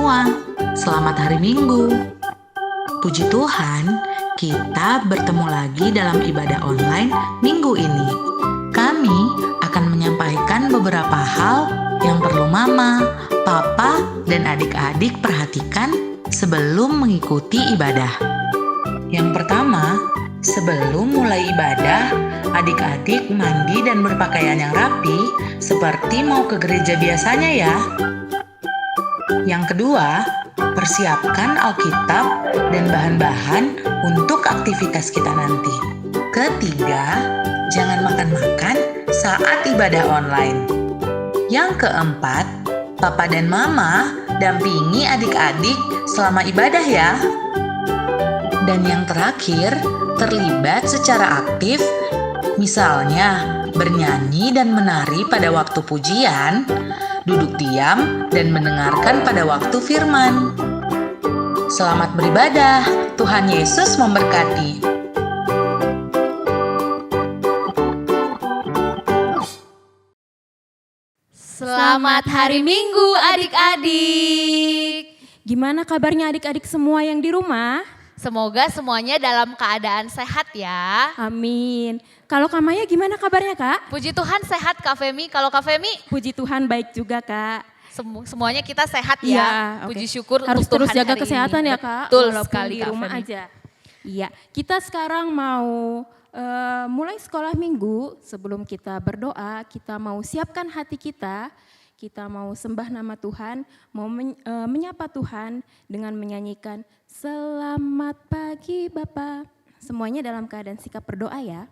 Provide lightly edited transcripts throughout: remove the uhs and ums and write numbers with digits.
semua, selamat hari Minggu. Puji Tuhan, kita bertemu lagi dalam ibadah online minggu ini. Kami akan menyampaikan beberapa hal yang perlu mama, papa, dan adik-adik perhatikan sebelum mengikuti ibadah. Yang pertama, sebelum mulai ibadah, adik-adik mandi dan berpakaian yang rapi seperti mau ke gereja biasanya ya. Yang kedua, persiapkan Alkitab dan bahan-bahan untuk aktivitas kita nanti. Ketiga, jangan makan-makan saat ibadah online. Yang keempat, papa dan mama dampingi adik-adik selama ibadah ya. Dan yang terakhir, terlibat secara aktif, misalnya bernyanyi dan menari pada waktu pujian, duduk diam dan mendengarkan pada waktu firman. Selamat beribadah, Tuhan Yesus memberkati. Selamat hari Minggu adik-adik. Gimana kabarnya adik-adik semua yang di rumah? Semoga semuanya dalam keadaan sehat ya. Amin. Kalau Kak Maya gimana kabarnya Kak? Puji Tuhan sehat Kak Femi. Kalau Kak Femi? Puji Tuhan baik juga Kak. Semuanya kita sehat ya. Iya, Puji oke. syukur Harus untuk terus Tuhan jaga hari kesehatan ini. ya Kak. Betul walaupun sekali di Kak rumah Femi. aja. Iya, kita sekarang mau mulai sekolah minggu. Sebelum kita berdoa, kita mau siapkan hati kita. Kita mau sembah nama Tuhan, mau menyapa Tuhan dengan menyanyikan Selamat pagi Bapa. Semuanya dalam keadaan sikap berdoa ya.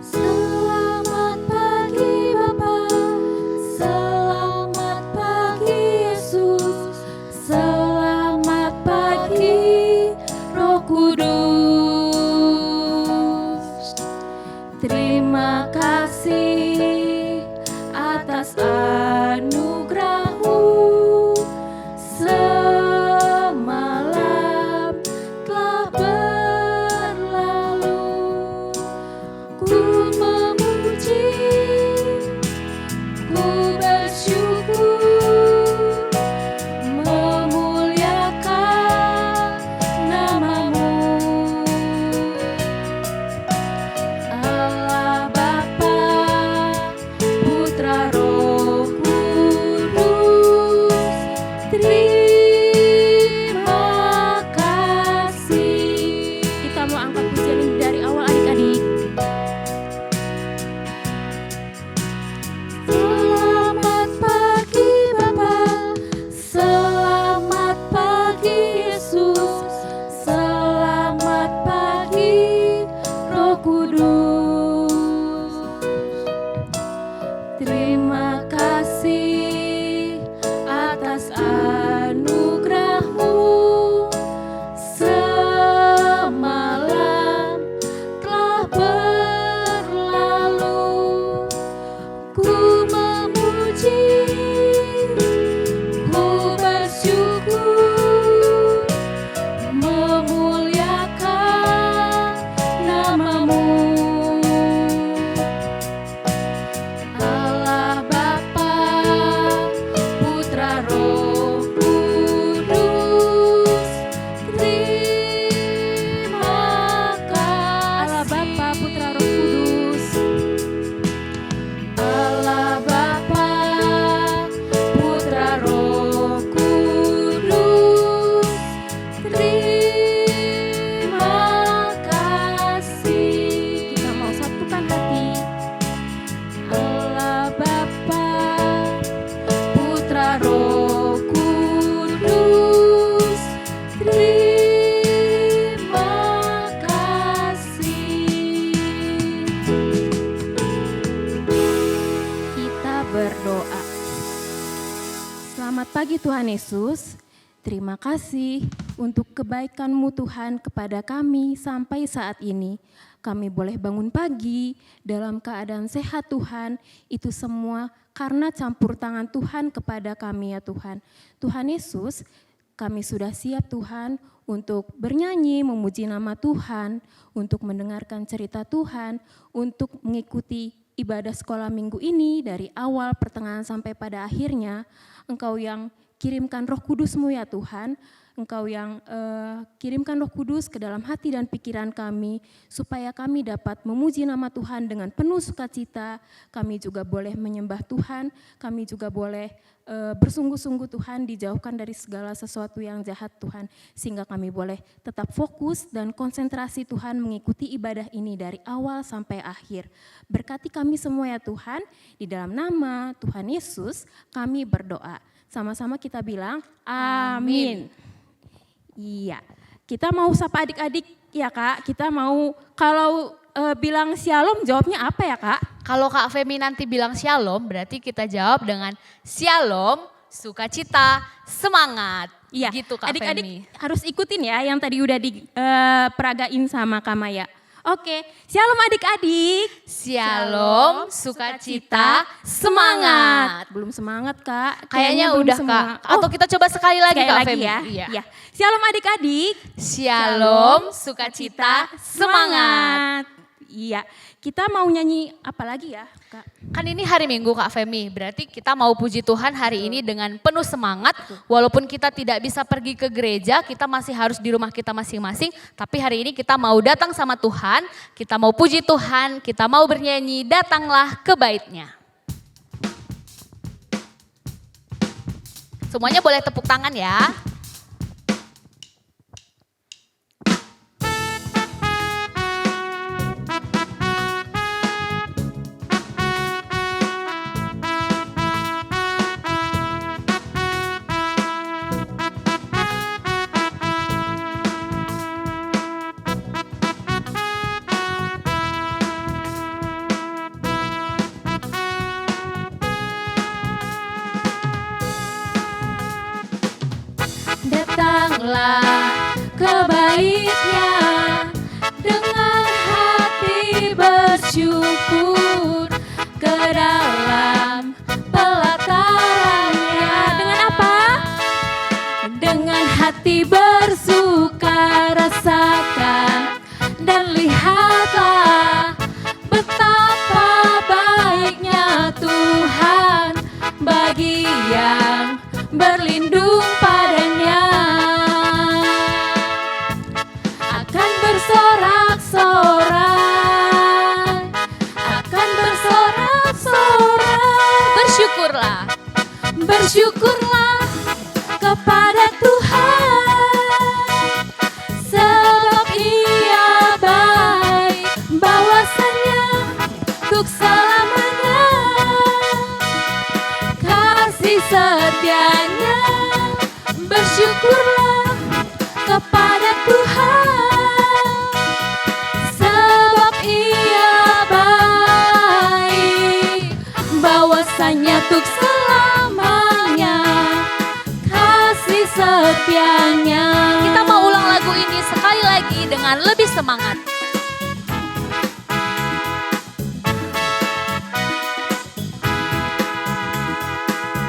Selamat pagi Bapa, selamat pagi Yesus, selamat pagi Roh Kudus. Terima kasih atas anugerah-Mu semalam telah berlalu. Ku memuji, ku bersyukur, memuliakan nama-Mu. Allah Bapa, Putra Roh Kudus, terima kasih. Kita mau angkat pujian ini dari awal adik-adik. Selamat pagi Bapa, selamat pagi Yesus, selamat pagi Roh Kudus. Terima kasih atas anugerah-Mu semalam telah berlalu. Ku memuji, ku bersyukur, memuliakan nama-Mu. Allah Bapa, berdoa. Selamat pagi Tuhan Yesus. Terima kasih untuk kebaikan-Mu Tuhan kepada kami sampai saat ini. Kami boleh bangun pagi dalam keadaan sehat Tuhan. Itu semua karena campur tangan Tuhan kepada kami ya Tuhan. Tuhan Yesus, kami sudah siap Tuhan untuk bernyanyi, memuji nama Tuhan, untuk mendengarkan cerita Tuhan, untuk mengikuti ibadah sekolah minggu ini dari awal, pertengahan sampai pada akhirnya. Engkau yang kirimkan Roh Kudus-Mu ya Tuhan, Engkau yang kirimkan Roh Kudus ke dalam hati dan pikiran kami, supaya kami dapat memuji nama Tuhan dengan penuh sukacita. Kami juga boleh menyembah Tuhan, kami juga boleh bersungguh-sungguh Tuhan, dijauhkan dari segala sesuatu yang jahat Tuhan, sehingga kami boleh tetap fokus dan konsentrasi Tuhan mengikuti ibadah ini dari awal sampai akhir. Berkati kami semua ya Tuhan, di dalam nama Tuhan Yesus kami berdoa. Sama-sama kita bilang amin. Iya, kita mau sapa adik-adik ya Kak, kita mau kalau bilang shalom jawabnya apa ya Kak? Kalau Kak Femi nanti bilang shalom, berarti kita jawab dengan shalom, sukacita, semangat. Iya, Gitu Kak adik-adik Femi. harus ikutin ya yang tadi udah diperagain sama Kak Maya. Oke, shalom adik-adik. Shalom, sukacita, semangat. Belum semangat Kak. Kayaknya belum udah semua. Kak. Atau kita coba sekali lagi sekali Kak lagi Femi. ya. Iya. Iya. Shalom adik-adik. Shalom, sukacita, semangat. Iya, kita mau nyanyi apa lagi ya Kak? Kan ini hari Minggu Kak Femi, berarti kita mau puji Tuhan hari ini dengan penuh semangat. Walaupun kita tidak bisa pergi ke gereja, kita masih harus di rumah kita masing-masing. Tapi hari ini kita mau datang sama Tuhan, kita mau puji Tuhan, kita mau bernyanyi, datanglah ke bait-Nya. Semuanya boleh tepuk tangan ya. Datanglah ke bait-Nya dengan hati bersyukur, ke dalam pelataran-Nya. Dengan apa? Dengan hati bersuka rasakan dan lihatlah betapa baiknya Tuhan bagi yang berlindung padanya. Akan bersorak-sorai, akan bersorak-sorai. Bersyukurlah. Bersyukurlah kepada Tuhan, sebab Ia baik, bahwasanya untuk selamanya kasih setianya. Bersyukurlah kepada Tuhan, sebab Ia baik, bahwasanya untuk selamanya kasih setianya. Kita mau ulang lagu ini sekali lagi dengan lebih semangat.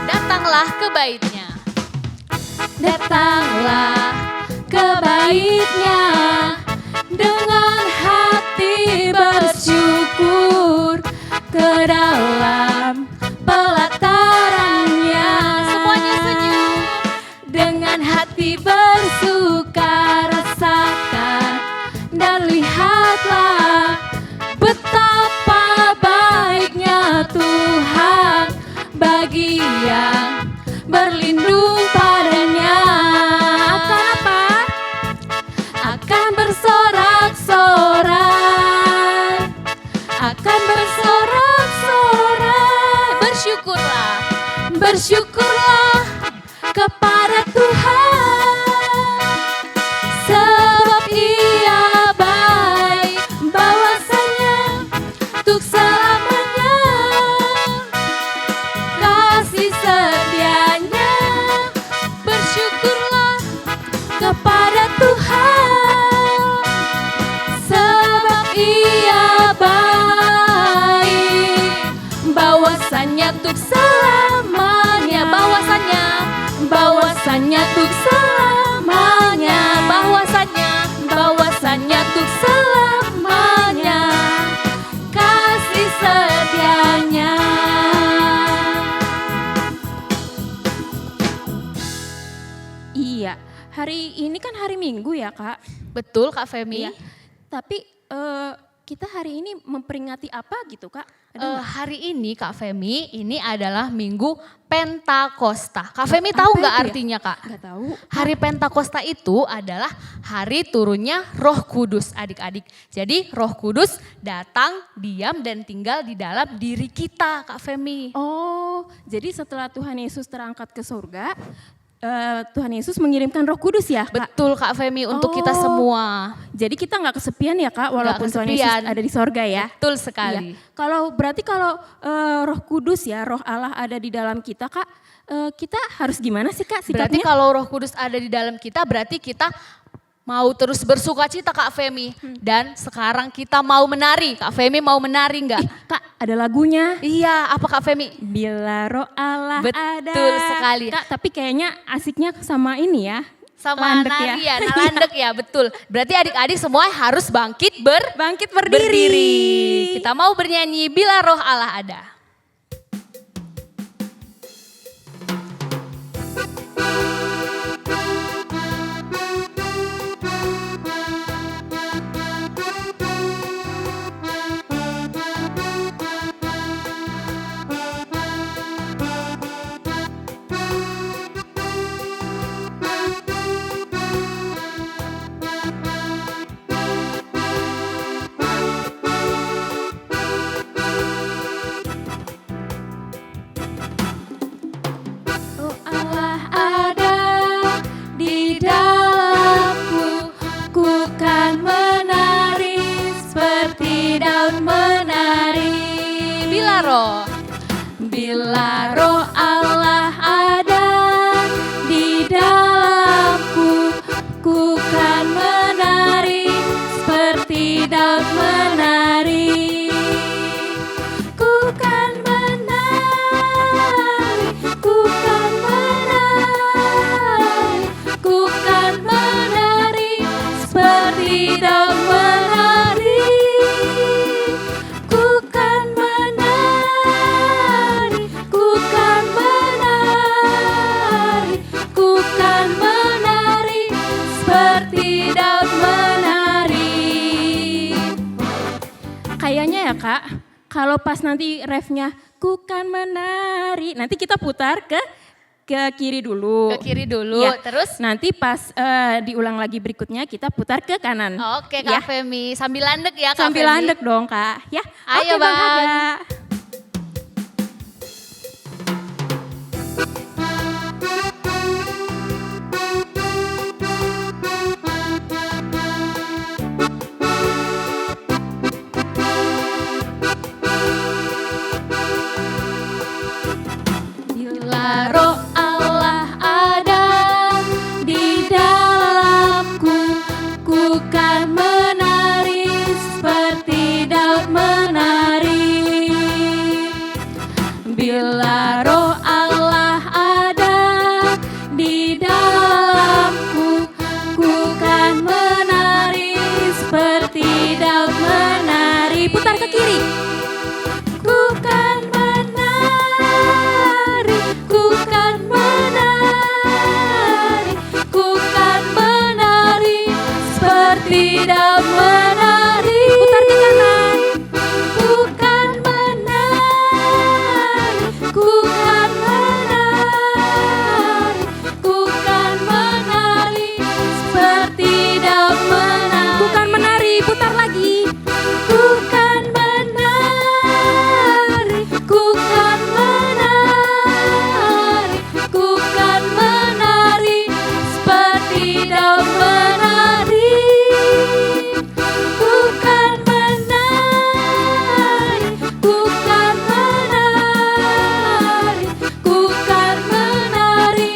Datanglah ke bait-Nya. Datanglah ke bait-Nya dengan hati bersyukur, ke dalam pelataran-Nya. Semuanya senyum. Dengan hati bersuka rasakan dan lihatlah betapa baiknya Tuhan bagi yang berlindung padanya. Akan apa? Akan bersorak-sorai, akan bersorak-sorai. Bersyukurlah. Bersyukurlah kepada Tuhan, sebab Ia baik, bahwasanya untuk selamanya bahwasannya tuk selamanya, bahwasannya tuk selamanya, bahwasannya tuk selamanya, kasih setianya. Iya, hari ini kan hari Minggu ya Kak. Betul Kak Femi. Iya. Tapi kita hari ini memperingati apa gitu Kak? Hari ini Kak Femi, ini adalah Minggu Pentakosta. Kak Femi tahu Apa nggak itu ya? artinya Kak? Nggak tahu. Hari Pentakosta itu adalah hari turunnya Roh Kudus adik-adik. Jadi Roh Kudus datang, diam dan tinggal di dalam diri kita Kak Femi. Oh, jadi setelah Tuhan Yesus terangkat ke surga, Tuhan Yesus mengirimkan Roh Kudus ya Kak? Betul Kak Femi untuk kita Oh. semua. Jadi kita nggak kesepian ya Kak, walaupun Tuhan Yesus kesepian. ada di sorga ya? Betul sekali. Iya. Berarti kalau Roh Kudus ya, Roh Allah ada di dalam kita Kak, kita harus gimana sih Kak Berarti sikapnya? kalau Roh Kudus ada di dalam kita, berarti kita mau terus bersuka cita Kak Femi. Dan sekarang kita mau menari. Kak Femi mau menari nggak? Kak, ada lagunya. Iya, apa Kak Femi? Bila Roh Allah ada. Betul sekali. Kak, tapi kayaknya asiknya sama ini ya. Sama landek nari ya, landek ya, betul. Berarti adik-adik semua harus bangkit Bangkit berdiri. Kita mau bernyanyi Bila Roh Allah Ada. Roh Allah ada di dalamku, ku kan menari seperti daun menari. Bila Roh. Bila Roh Allah ada di dalamku, ku kan menari seperti daun menari. Ku kan menari, ku kan menari, ku kan menari seperti daun menari. Ku kan menari, ku kan menari, ku kan menari seperti daun menari. Kayaknya ya Kak, kalau pas nanti refnya ku kan menari, nanti kita putar ke kiri dulu. Ke kiri dulu, Iya. terus? Nanti pas diulang lagi berikutnya kita putar ke kanan. Oke Ya. Kak Femi, sambil landek ya Kak Sambil Femi. landek dong Kak. Ya. Ayo, Oke, Bang. Haga. Bila Roh Allah ada di dalamku, ku kan menari seperti daun menari. Bila Roh Allah ada di dalamku, ku kan menari seperti daun menari. Putar ke kiri. Ku kan menari, ku kan menari, ku kan menari seperti daun menari. Putar ke kanan. Ku kan menari, ku kan menari, ku kan menari seperti daun menari. Bukan menari, putar lagi. Ku kan menari, ku kan menari, ku kan menari seperti daun menari. Ku kan menari, ku kan menari, ku kan menari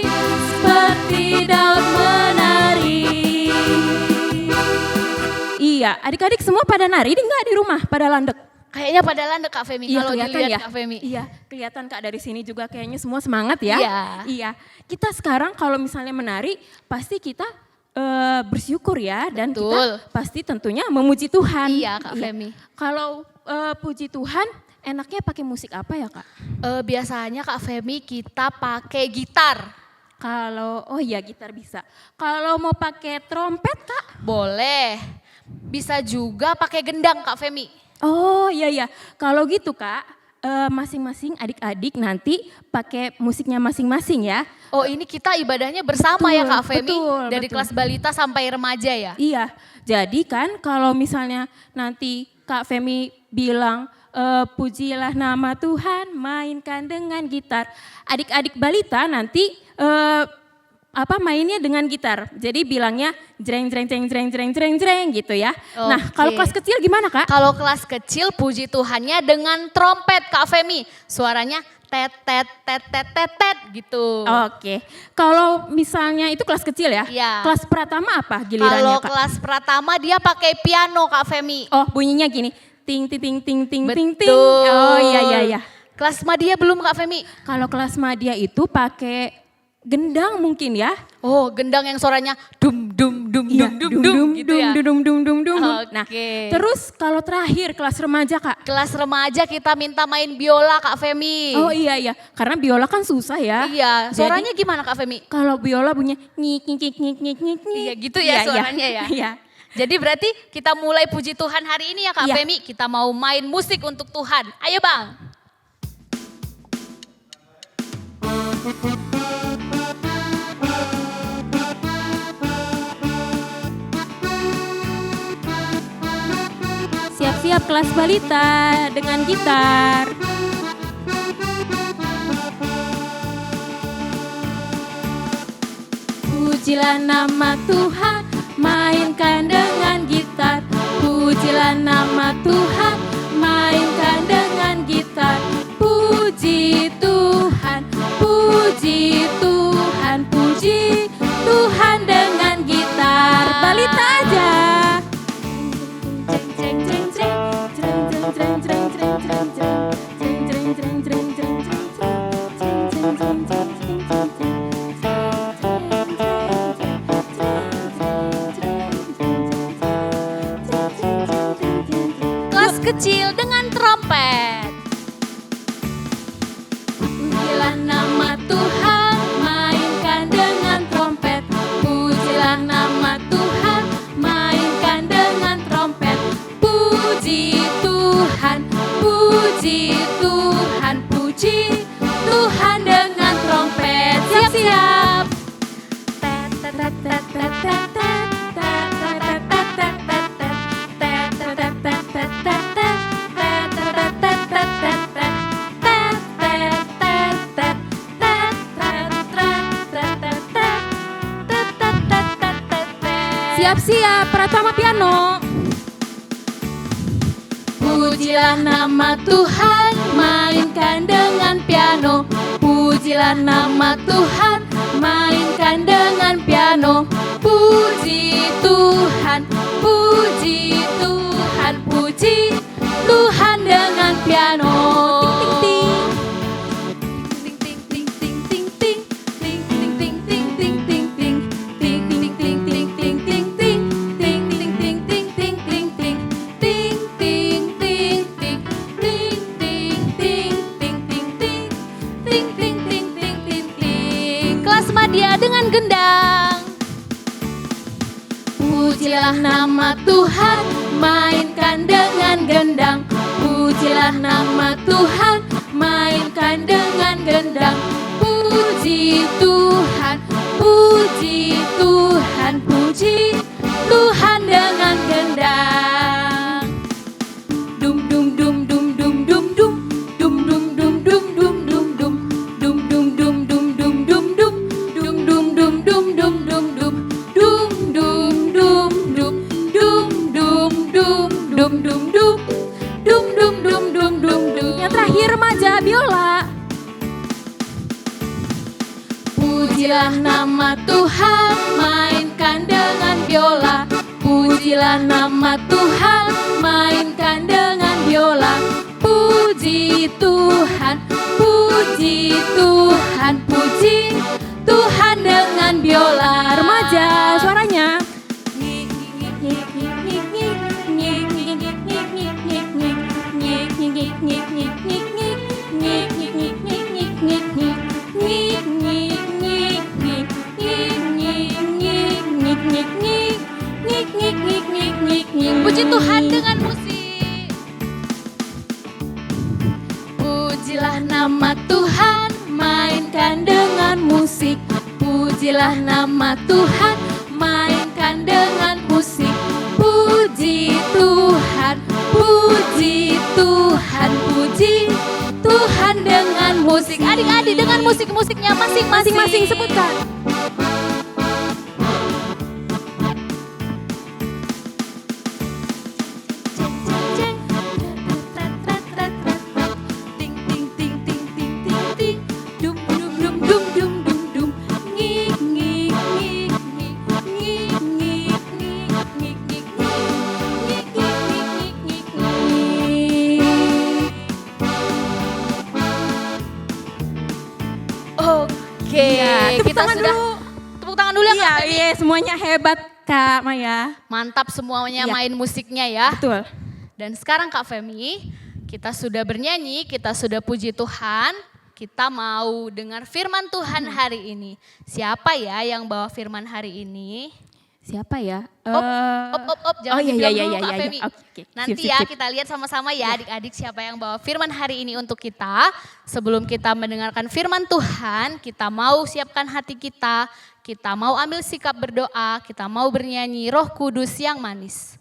seperti daun menari. Iya, adik-adik semua pada nari nggak di rumah? Pada landek? Kayaknya pada landep Kak Femi Iya, kalau kelihatan dilihat ya. Kak Femi. Iya, kelihatan Kak dari sini juga kayaknya semua semangat ya. Iya. Iya. Kita sekarang kalau misalnya menari pasti kita bersyukur ya dan Betul. kita pasti tentunya memuji Tuhan. Iya, Kak Femi. Kalau puji Tuhan enaknya pakai musik apa ya Kak? Biasanya Kak Femi kita pakai gitar. Kalau oh iya gitar bisa. Kalau mau pakai trompet Kak? Boleh. Bisa juga pakai gendang Kak Femi. Oh iya iya. Kalau gitu Kak, masing-masing adik-adik nanti pakai musiknya masing-masing ya. Oh ini kita ibadahnya bersama ya Kak Femi. Betul, Dari betul. kelas balita sampai remaja ya. Iya. Jadi kan kalau misalnya nanti Kak Femi bilang pujilah nama Tuhan, mainkan dengan gitar. Adik-adik balita nanti mainnya dengan gitar. Jadi bilangnya jreng jreng jreng jreng jreng jreng jreng gitu ya. Nah, kalau Oke. kelas kecil gimana Kak? Kalau kelas kecil puji Tuhannya dengan trompet Kak Femi. Suaranya tet tet tet tet tet tet gitu. Oke. Kalau misalnya itu kelas kecil ya? Iya. Kelas pratama apa Kalau gilirannya Kak? kelas pratama dia pakai piano Kak Femi. Oh, bunyinya gini. Ting ting ting ting ting ting ting. Betul. Oh iya iya iya. Kelas Madia belum Kak Femi? Kalau kelas madya itu pakai gendang mungkin ya? Oh gendang yang suaranya dum dum dum Iya, dum dum dum gitu ya. dum dum dum dum. Oke. Nah, terus kalau terakhir kelas remaja Kak? Kelas remaja kita minta main biola Kak Femi. Oh iya iya, karena biola kan susah ya. Iya, Jadi, suaranya gimana Kak Femi? kalau biola bunyinya nyik nyik nyik nyik nyik nyik. Iya gitu ya suaranya ya. Iya. Jadi berarti kita mulai puji Tuhan hari ini ya Kak Iya. Femi. Kita mau main musik untuk Tuhan. Ayo Bang. Siap-siap kelas balita dengan gitar. Pujilah nama Tuhan, mainkan dengan gitar. Pujilah nama Tuhan, mainkan dengan gitar. Puji Tuhan, puji Tuhan, puji Tuhan dengan gitar. Balita aja. Kelas kecil dengan trompet. Pujilah nama Tuhan, mainkan dengan trompet. Pujilah nama Tuhan, mainkan dengan trompet. Puji Tuhan, puji Tuhan, puji Tuhan dengan trompet. Siap-siap. Siap-siap, Pratama piano. Pujilah nama Tuhan, mainkan dengan piano. Pujilah nama Tuhan, mainkan dengan piano. Puji Tuhan, puji Tuhan, puji Tuhan dengan piano. Ting ting ting. Ting ting ting ting. Ting ting ting ting ting ting. Ting ting ting ting ting ting ting. Ting ting ting ting ting ting ting. Ting ting ting ting. Ting ting ting ting ting ting. Ting ting ting ting ting ting. Kelas Madia dengan gendang. Pujilah nama Tuhan, mainkan dengan gendang. Pujilah nama Tuhan, mainkan dengan gendang. Puji Tuhan, puji Tuhan, puji Tuhan dengan gendang. Dum dum dum dum dum dum dum. Dum dum dum dum dum dum dum. Dum dum dum dum dum dum dum. Dum dum dum dum dum dum dum. Dum dum dum dum. Dum dum dum dum dum dum. Dum dum dum dum dum dum. Yang terakhir remaja biola. Pujilah nama Tuhan, mainkan dengan biola. Pujilah nama Tuhan, mainkan dengan biola. Puji Tuhan, puji Tuhan, puji Tuhan dengan biola. Remaja, suaranya. Puji Tuhan dengan musik. Pujilah nama Tuhan, mainkan dengan musik. Pujilah nama Tuhan, mainkan dengan musik. Puji Tuhan, puji Tuhan, puji Tuhan dengan musik. Adik-adik dengan musik-musiknya masing-masing. Masing-masing sebutkan. Ting ting ting ting ting ting ting. Dum dum dum dum dum dum dum. Ngik ngik ngik ngik ngik ngik ngik ngik ngik ngik ngik ngik ngik. Oke, Iya, tepuk kita tangan sudah dulu. tepuk tangan dulu ya Iya, Kak Femi. iya, semuanya hebat Kak Maya. Mantap semuanya Iya. main musiknya ya. Betul. Dan sekarang Kak Femi, kita sudah bernyanyi, kita sudah puji Tuhan, kita mau dengar firman Tuhan hari ini. Siapa ya yang bawa firman hari ini? Siapa ya? Op, jangan oh, iya, dibilang iya, dulu iya, Kak iya, Femi. iya. Oke, Nanti sip, ya sip. kita lihat sama-sama ya adik-adik siapa yang bawa firman hari ini untuk kita. Sebelum kita mendengarkan firman Tuhan, kita mau siapkan hati kita mau ambil sikap berdoa, kita mau bernyanyi Roh Kudus yang manis.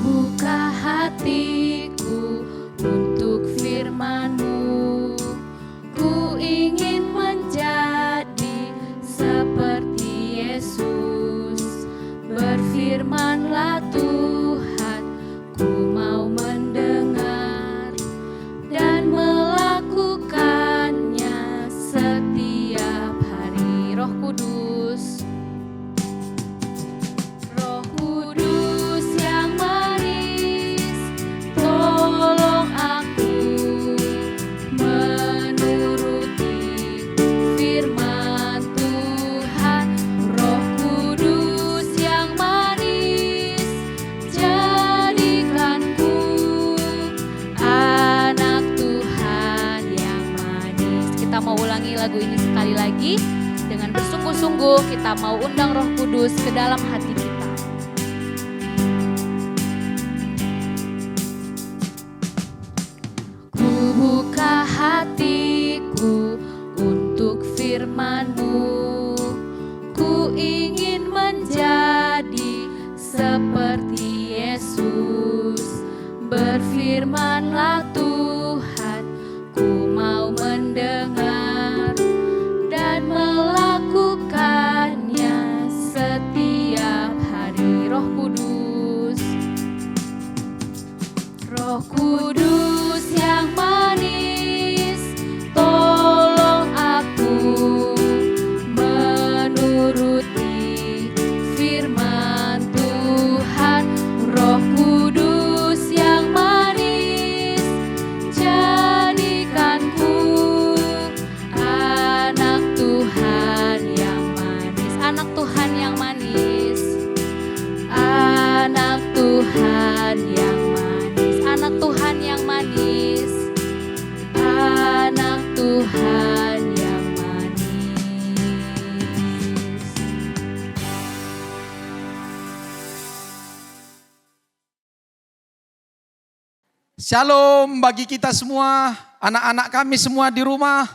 Buka hatiku untuk firman-Mu. Ku ingin menjadi seperti Yesus. Berfirmanlah Tuhan, ku mau mendengar dan melakukannya setiap hari. Roh Kudus. Roh Kudus yang manis, tolong aku menuruti firman Tuhan. Roh Kudus yang manis, jadikanku anak Tuhan yang manis. Kita mau ulangi lagu ini sekali lagi. Dengan bersungguh-sungguh kita mau undang Roh Kudus ke dalam hati kita. Ku buka hatiku untuk firman-Mu. Ku ingin menjadi seperti Yesus. Berfirmanlah Tuhan, ku mau mendengar dan melakukannya setiap hari. Roh Kudus. Roh Kudus yang manis, tolong aku menuruti firman Tuhan. Roh Kudus yang manis, jadikanku anak Tuhan yang manis. Anak Tuhan yang manis. Anak Tuhan yang manis. Anak Tuhan yang manis. Anak Tuhan yang manis. Shalom bagi kita semua, anak-anak kami semua di rumah.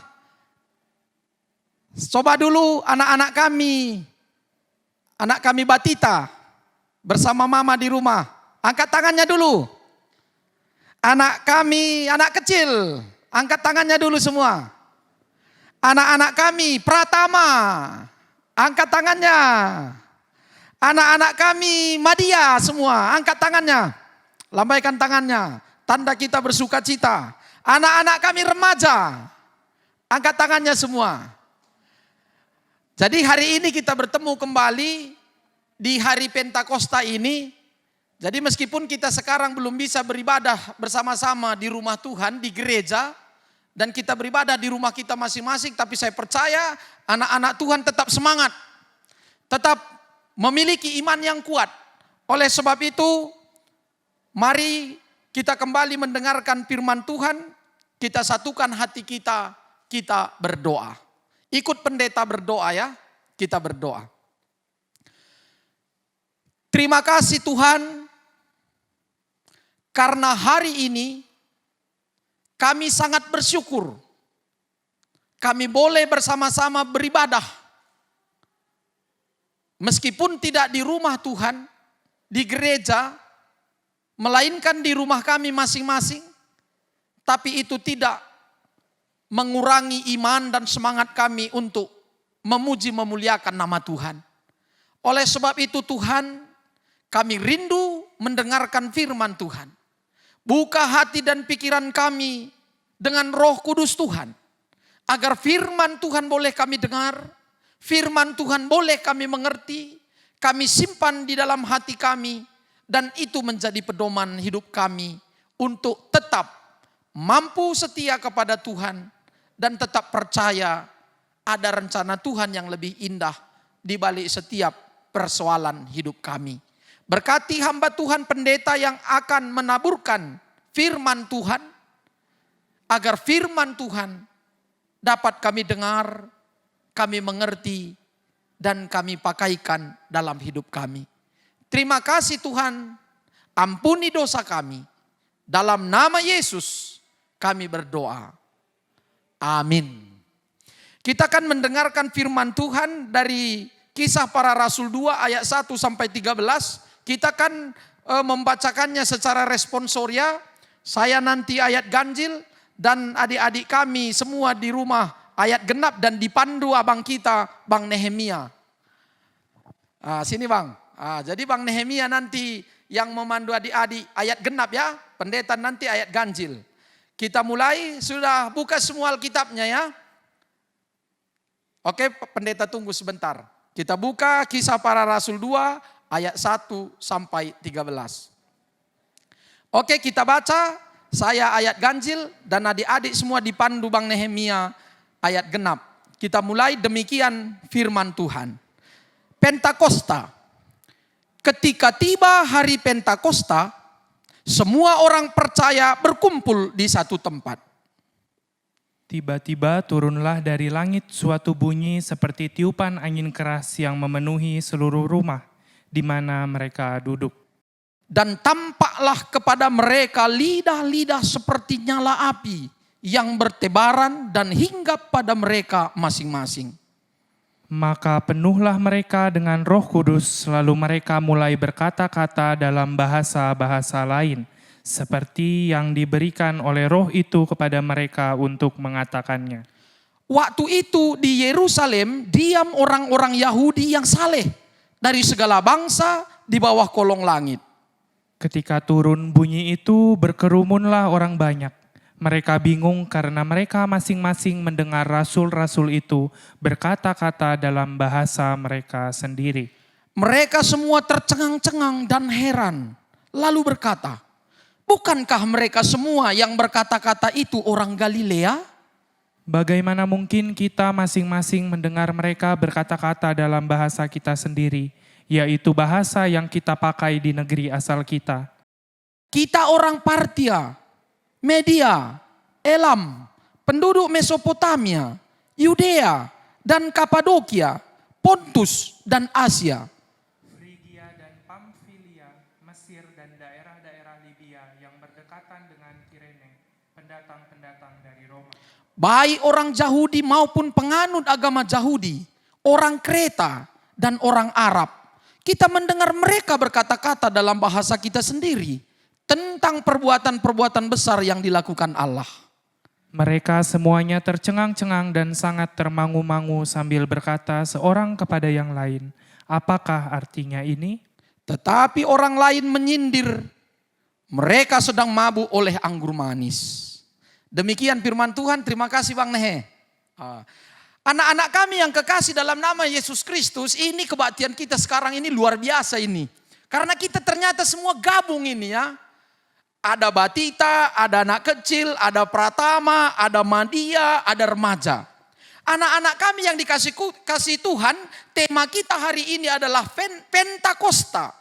Coba dulu anak-anak kami Batita bersama mama di rumah. Angkat tangannya dulu. Anak kami, anak kecil, angkat tangannya dulu semua. Anak-anak kami Pratama, Angkat tangannya. Anak-anak kami Madia semua, angkat tangannya. Lambaikan tangannya, tanda kita bersuka cita. Anak-anak kami remaja, angkat tangannya semua. Jadi hari ini kita bertemu kembali di hari Pentakosta ini. Jadi meskipun kita sekarang belum bisa beribadah bersama-sama di rumah Tuhan, di gereja, dan kita beribadah di rumah kita masing-masing, tapi saya percaya anak-anak Tuhan tetap semangat, tetap memiliki iman yang kuat. Oleh sebab itu, mari kita kembali mendengarkan firman Tuhan, kita satukan hati kita, kita berdoa. Ikut pendeta berdoa ya, kita berdoa. Terima kasih Tuhan, karena hari ini kami sangat bersyukur. Kami boleh bersama-sama beribadah. Meskipun tidak di rumah Tuhan, di gereja, melainkan di rumah kami masing-masing, tapi itu tidak mengurangi iman dan semangat kami untuk memuji memuliakan nama Tuhan. Oleh sebab itu Tuhan, kami rindu mendengarkan firman Tuhan. Buka hati dan pikiran kami dengan Roh Kudus Tuhan, agar firman Tuhan boleh kami dengar, firman Tuhan boleh kami mengerti, kami simpan di dalam hati kami, dan itu menjadi pedoman hidup kami untuk tetap mampu setia kepada Tuhan dan tetap percaya ada rencana Tuhan yang lebih indah di balik setiap persoalan hidup kami. Berkati hamba Tuhan pendeta yang akan menaburkan firman Tuhan, agar firman Tuhan dapat kami dengar, kami mengerti, dan kami pakaikan dalam hidup kami. Terima kasih Tuhan, ampuni dosa kami. Dalam nama Yesus kami berdoa. Amin. Kita akan mendengarkan firman Tuhan dari Kisah Para Rasul 2 ayat 1 sampai 13. Kita akan membacakannya secara responsoria. Saya nanti ayat ganjil dan adik-adik kami semua di rumah ayat genap dan dipandu abang kita, Bang Nehemia. Sini Bang. Jadi Bang Nehemia nanti yang memandu adik-adik ayat genap ya. Pendeta nanti ayat ganjil. Kita mulai, sudah buka semua Alkitabnya ya. Oke, pendeta tunggu sebentar. Kita buka Kisah Para Rasul 2 ayat 1 sampai 13. Oke, kita baca. Saya ayat ganjil dan adik-adik semua dipandu Bang Nehemia ayat genap. Kita mulai, demikian firman Tuhan. Pentakosta. Ketika tiba hari Pentakosta, semua orang percaya berkumpul di satu tempat. Tiba-tiba turunlah dari langit suatu bunyi seperti tiupan angin keras yang memenuhi seluruh rumah di mana mereka duduk. Dan tampaklah kepada mereka lidah-lidah seperti nyala api yang bertebaran dan hinggap pada mereka masing-masing. Maka penuhlah mereka dengan Roh Kudus, lalu mereka mulai berkata-kata dalam bahasa-bahasa lain, seperti yang diberikan oleh Roh itu kepada mereka untuk mengatakannya. Waktu itu di Yerusalem diam orang-orang Yahudi yang saleh dari segala bangsa di bawah kolong langit. Ketika turun bunyi itu, berkerumunlah orang banyak. Mereka bingung karena mereka masing-masing mendengar rasul-rasul itu berkata-kata dalam bahasa mereka sendiri. Mereka semua tercengang-cengang dan heran, lalu berkata, bukankah mereka semua yang berkata-kata itu orang Galilea? Bagaimana mungkin kita masing-masing mendengar mereka berkata-kata dalam bahasa kita sendiri, yaitu bahasa yang kita pakai di negeri asal kita? Kita orang Partia, Media, Elam, penduduk Mesopotamia, Yudea, dan Kapadokia, Pontus, dan Asia. Frigia dan Pamfilia, Mesir dan daerah-daerah Libya yang berdekatan dengan Kirene, pendatang-pendatang dari Roma. Baik orang Yahudi maupun penganut agama Yahudi, orang Kreta, dan orang Arab. Kita mendengar mereka berkata-kata dalam bahasa kita sendiri tentang perbuatan-perbuatan besar yang dilakukan Allah. Mereka semuanya tercengang-cengang dan sangat termangu-mangu sambil berkata seorang kepada yang lain, "Apakah artinya ini?" Tetapi orang lain menyindir, mereka sedang mabuk oleh anggur manis. Demikian firman Tuhan. Terima kasih Bang Nehe. Anak-anak kami yang kekasih dalam nama Yesus Kristus, ini kebaktian kita sekarang ini luar biasa ini. Karena kita ternyata semua gabung ini ya. Ada batita, ada anak kecil, ada pratama, ada madia, ada remaja. Anak-anak kami yang kasih Tuhan, tema kita hari ini adalah Pentakosta.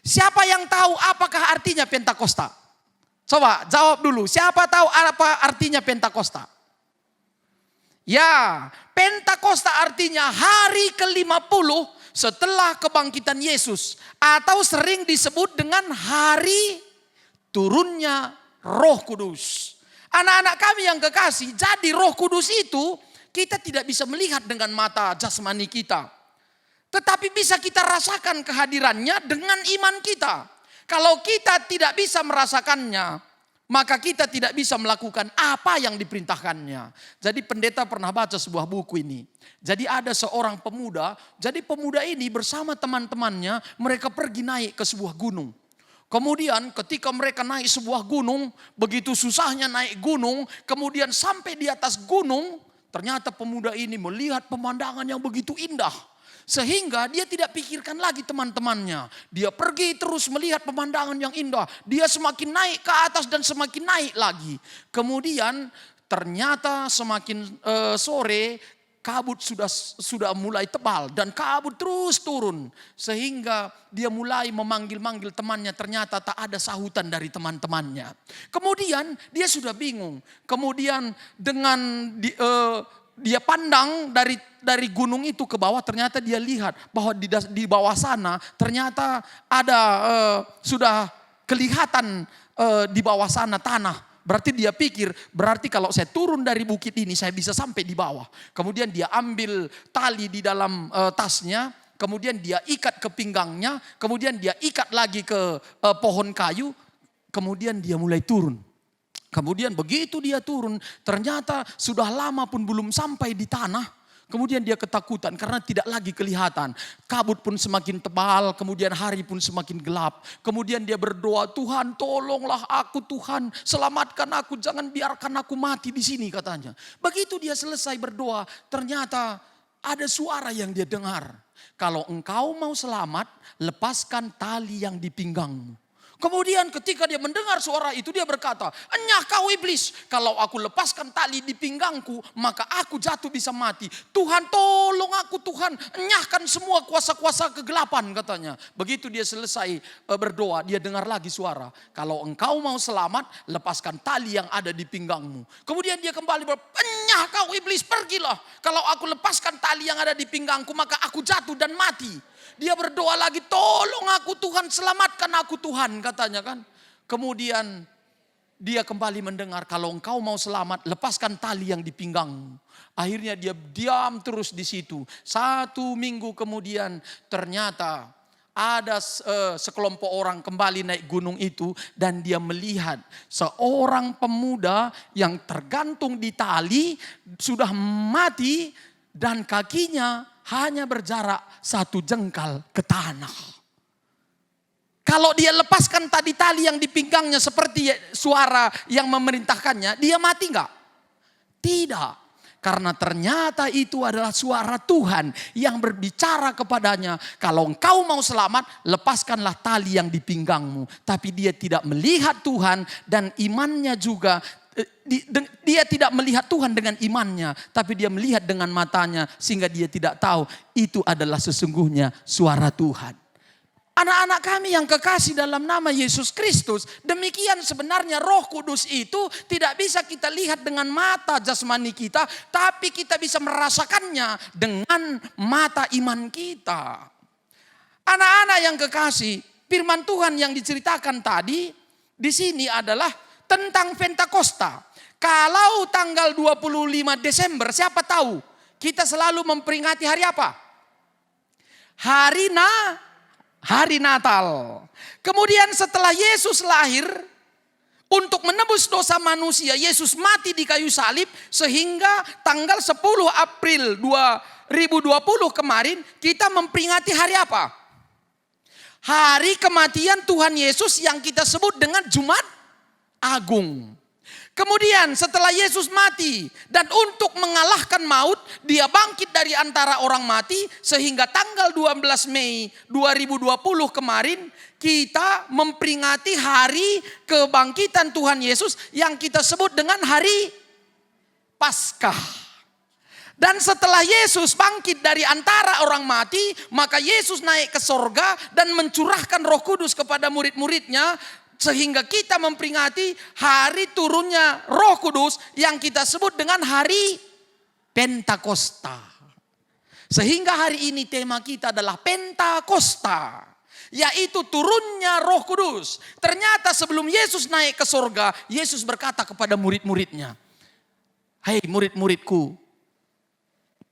Siapa yang tahu apakah artinya Pentakosta? Coba jawab dulu, siapa tahu apa artinya Pentakosta? Ya, Pentakosta artinya hari ke-50 setelah kebangkitan Yesus. Atau sering disebut dengan hari turunnya Roh Kudus. Anak-anak kami yang kekasih, jadi Roh Kudus itu kita tidak bisa melihat dengan mata jasmani kita. Tetapi bisa kita rasakan kehadirannya dengan iman kita. Kalau kita tidak bisa merasakannya, maka kita tidak bisa melakukan apa yang diperintahkannya. Jadi pendeta pernah baca sebuah buku ini. Jadi ada seorang pemuda, jadi pemuda ini bersama teman-temannya mereka pergi naik ke sebuah gunung. Kemudian ketika mereka naik sebuah gunung, begitu susahnya naik gunung, kemudian sampai di atas gunung, ternyata pemuda ini melihat pemandangan yang begitu indah. Sehingga dia tidak pikirkan lagi teman-temannya. Dia pergi terus melihat pemandangan yang indah. Dia semakin naik ke atas dan semakin naik lagi. Kemudian ternyata semakin sore kabut sudah mulai tebal. Dan kabut terus turun. Sehingga dia mulai memanggil-manggil temannya. Ternyata tak ada sahutan dari teman-temannya. Kemudian dia sudah bingung. Kemudian dengan dia pandang dari gunung itu ke bawah, ternyata dia lihat bahwa di bawah sana ternyata ada sudah kelihatan di bawah sana tanah. Berarti dia pikir, berarti kalau saya turun dari bukit ini saya bisa sampai di bawah. Kemudian dia ambil tali di dalam tasnya, kemudian dia ikat ke pinggangnya, kemudian dia ikat lagi ke pohon kayu, kemudian dia mulai turun. Kemudian begitu dia turun, ternyata sudah lama pun belum sampai di tanah. Kemudian dia ketakutan karena tidak lagi kelihatan. Kabut pun semakin tebal, kemudian hari pun semakin gelap. Kemudian dia berdoa, "Tuhan tolonglah aku Tuhan, selamatkan aku, jangan biarkan aku mati di sini," katanya. Begitu dia selesai berdoa, ternyata ada suara yang dia dengar. "Kalau engkau mau selamat, lepaskan tali yang di pinggangmu." Kemudian ketika dia mendengar suara itu dia berkata, "Enyah kau iblis, kalau aku lepaskan tali di pinggangku maka aku jatuh bisa mati. Tuhan tolong aku Tuhan, enyahkan semua kuasa-kuasa kegelapan," katanya. Begitu dia selesai berdoa, dia dengar lagi suara, "Kalau engkau mau selamat, lepaskan tali yang ada di pinggangmu." Kemudian dia kembali berkata, "Enyah kau iblis, pergilah. Kalau aku lepaskan tali yang ada di pinggangku maka aku jatuh dan mati." Dia berdoa lagi, "Tolong aku Tuhan, selamatkan aku Tuhan," katanya kan. Kemudian dia kembali mendengar, "Kalau engkau mau selamat, lepaskan tali yang di pinggangmu." Akhirnya dia diam terus di situ. 1 minggu kemudian ternyata ada sekelompok orang kembali naik gunung itu dan dia melihat seorang pemuda yang tergantung di tali sudah mati dan kakinya hanya berjarak 1 jengkal ke tanah. Kalau dia lepaskan tadi tali yang di pinggangnya seperti suara yang memerintahkannya, dia mati enggak? Tidak. Karena ternyata itu adalah suara Tuhan yang berbicara kepadanya, "Kalau engkau mau selamat, lepaskanlah tali yang di pinggangmu." Tapi dia tidak melihat Tuhan dan imannya juga. Dia tidak melihat Tuhan dengan imannya, tapi dia melihat dengan matanya sehingga dia tidak tahu itu adalah sesungguhnya suara Tuhan. Anak-anak kami yang kekasih dalam nama Yesus Kristus, demikian sebenarnya Roh Kudus itu tidak bisa kita lihat dengan mata jasmani kita, tapi kita bisa merasakannya dengan mata iman kita. Anak-anak yang kekasih, firman Tuhan yang diceritakan tadi di sini adalah tentang Pentakosta. Kalau tanggal 25 Desember, siapa tahu kita selalu memperingati hari apa? Hari Natal. Kemudian setelah Yesus lahir, Untuk menebus dosa manusia, Yesus mati di kayu salib sehingga tanggal 10 April 2020 kemarin kita memperingati hari apa? Hari kematian Tuhan Yesus yang kita sebut dengan Jumat Agung. Kemudian setelah Yesus mati dan untuk mengalahkan maut, dia bangkit dari antara orang mati sehingga tanggal 12 Mei 2020 kemarin kita memperingati hari kebangkitan Tuhan Yesus yang kita sebut dengan hari Paskah. Dan setelah Yesus bangkit dari antara orang mati, maka Yesus naik ke sorga dan mencurahkan Roh Kudus kepada murid-muridnya. Sehingga kita memperingati hari turunnya Roh Kudus yang kita sebut dengan hari Pentakosta. Sehingga hari ini tema kita adalah Pentakosta, yaitu turunnya Roh Kudus. Ternyata sebelum Yesus naik ke sorga, Yesus berkata kepada murid-muridnya, "Hei murid-muridku,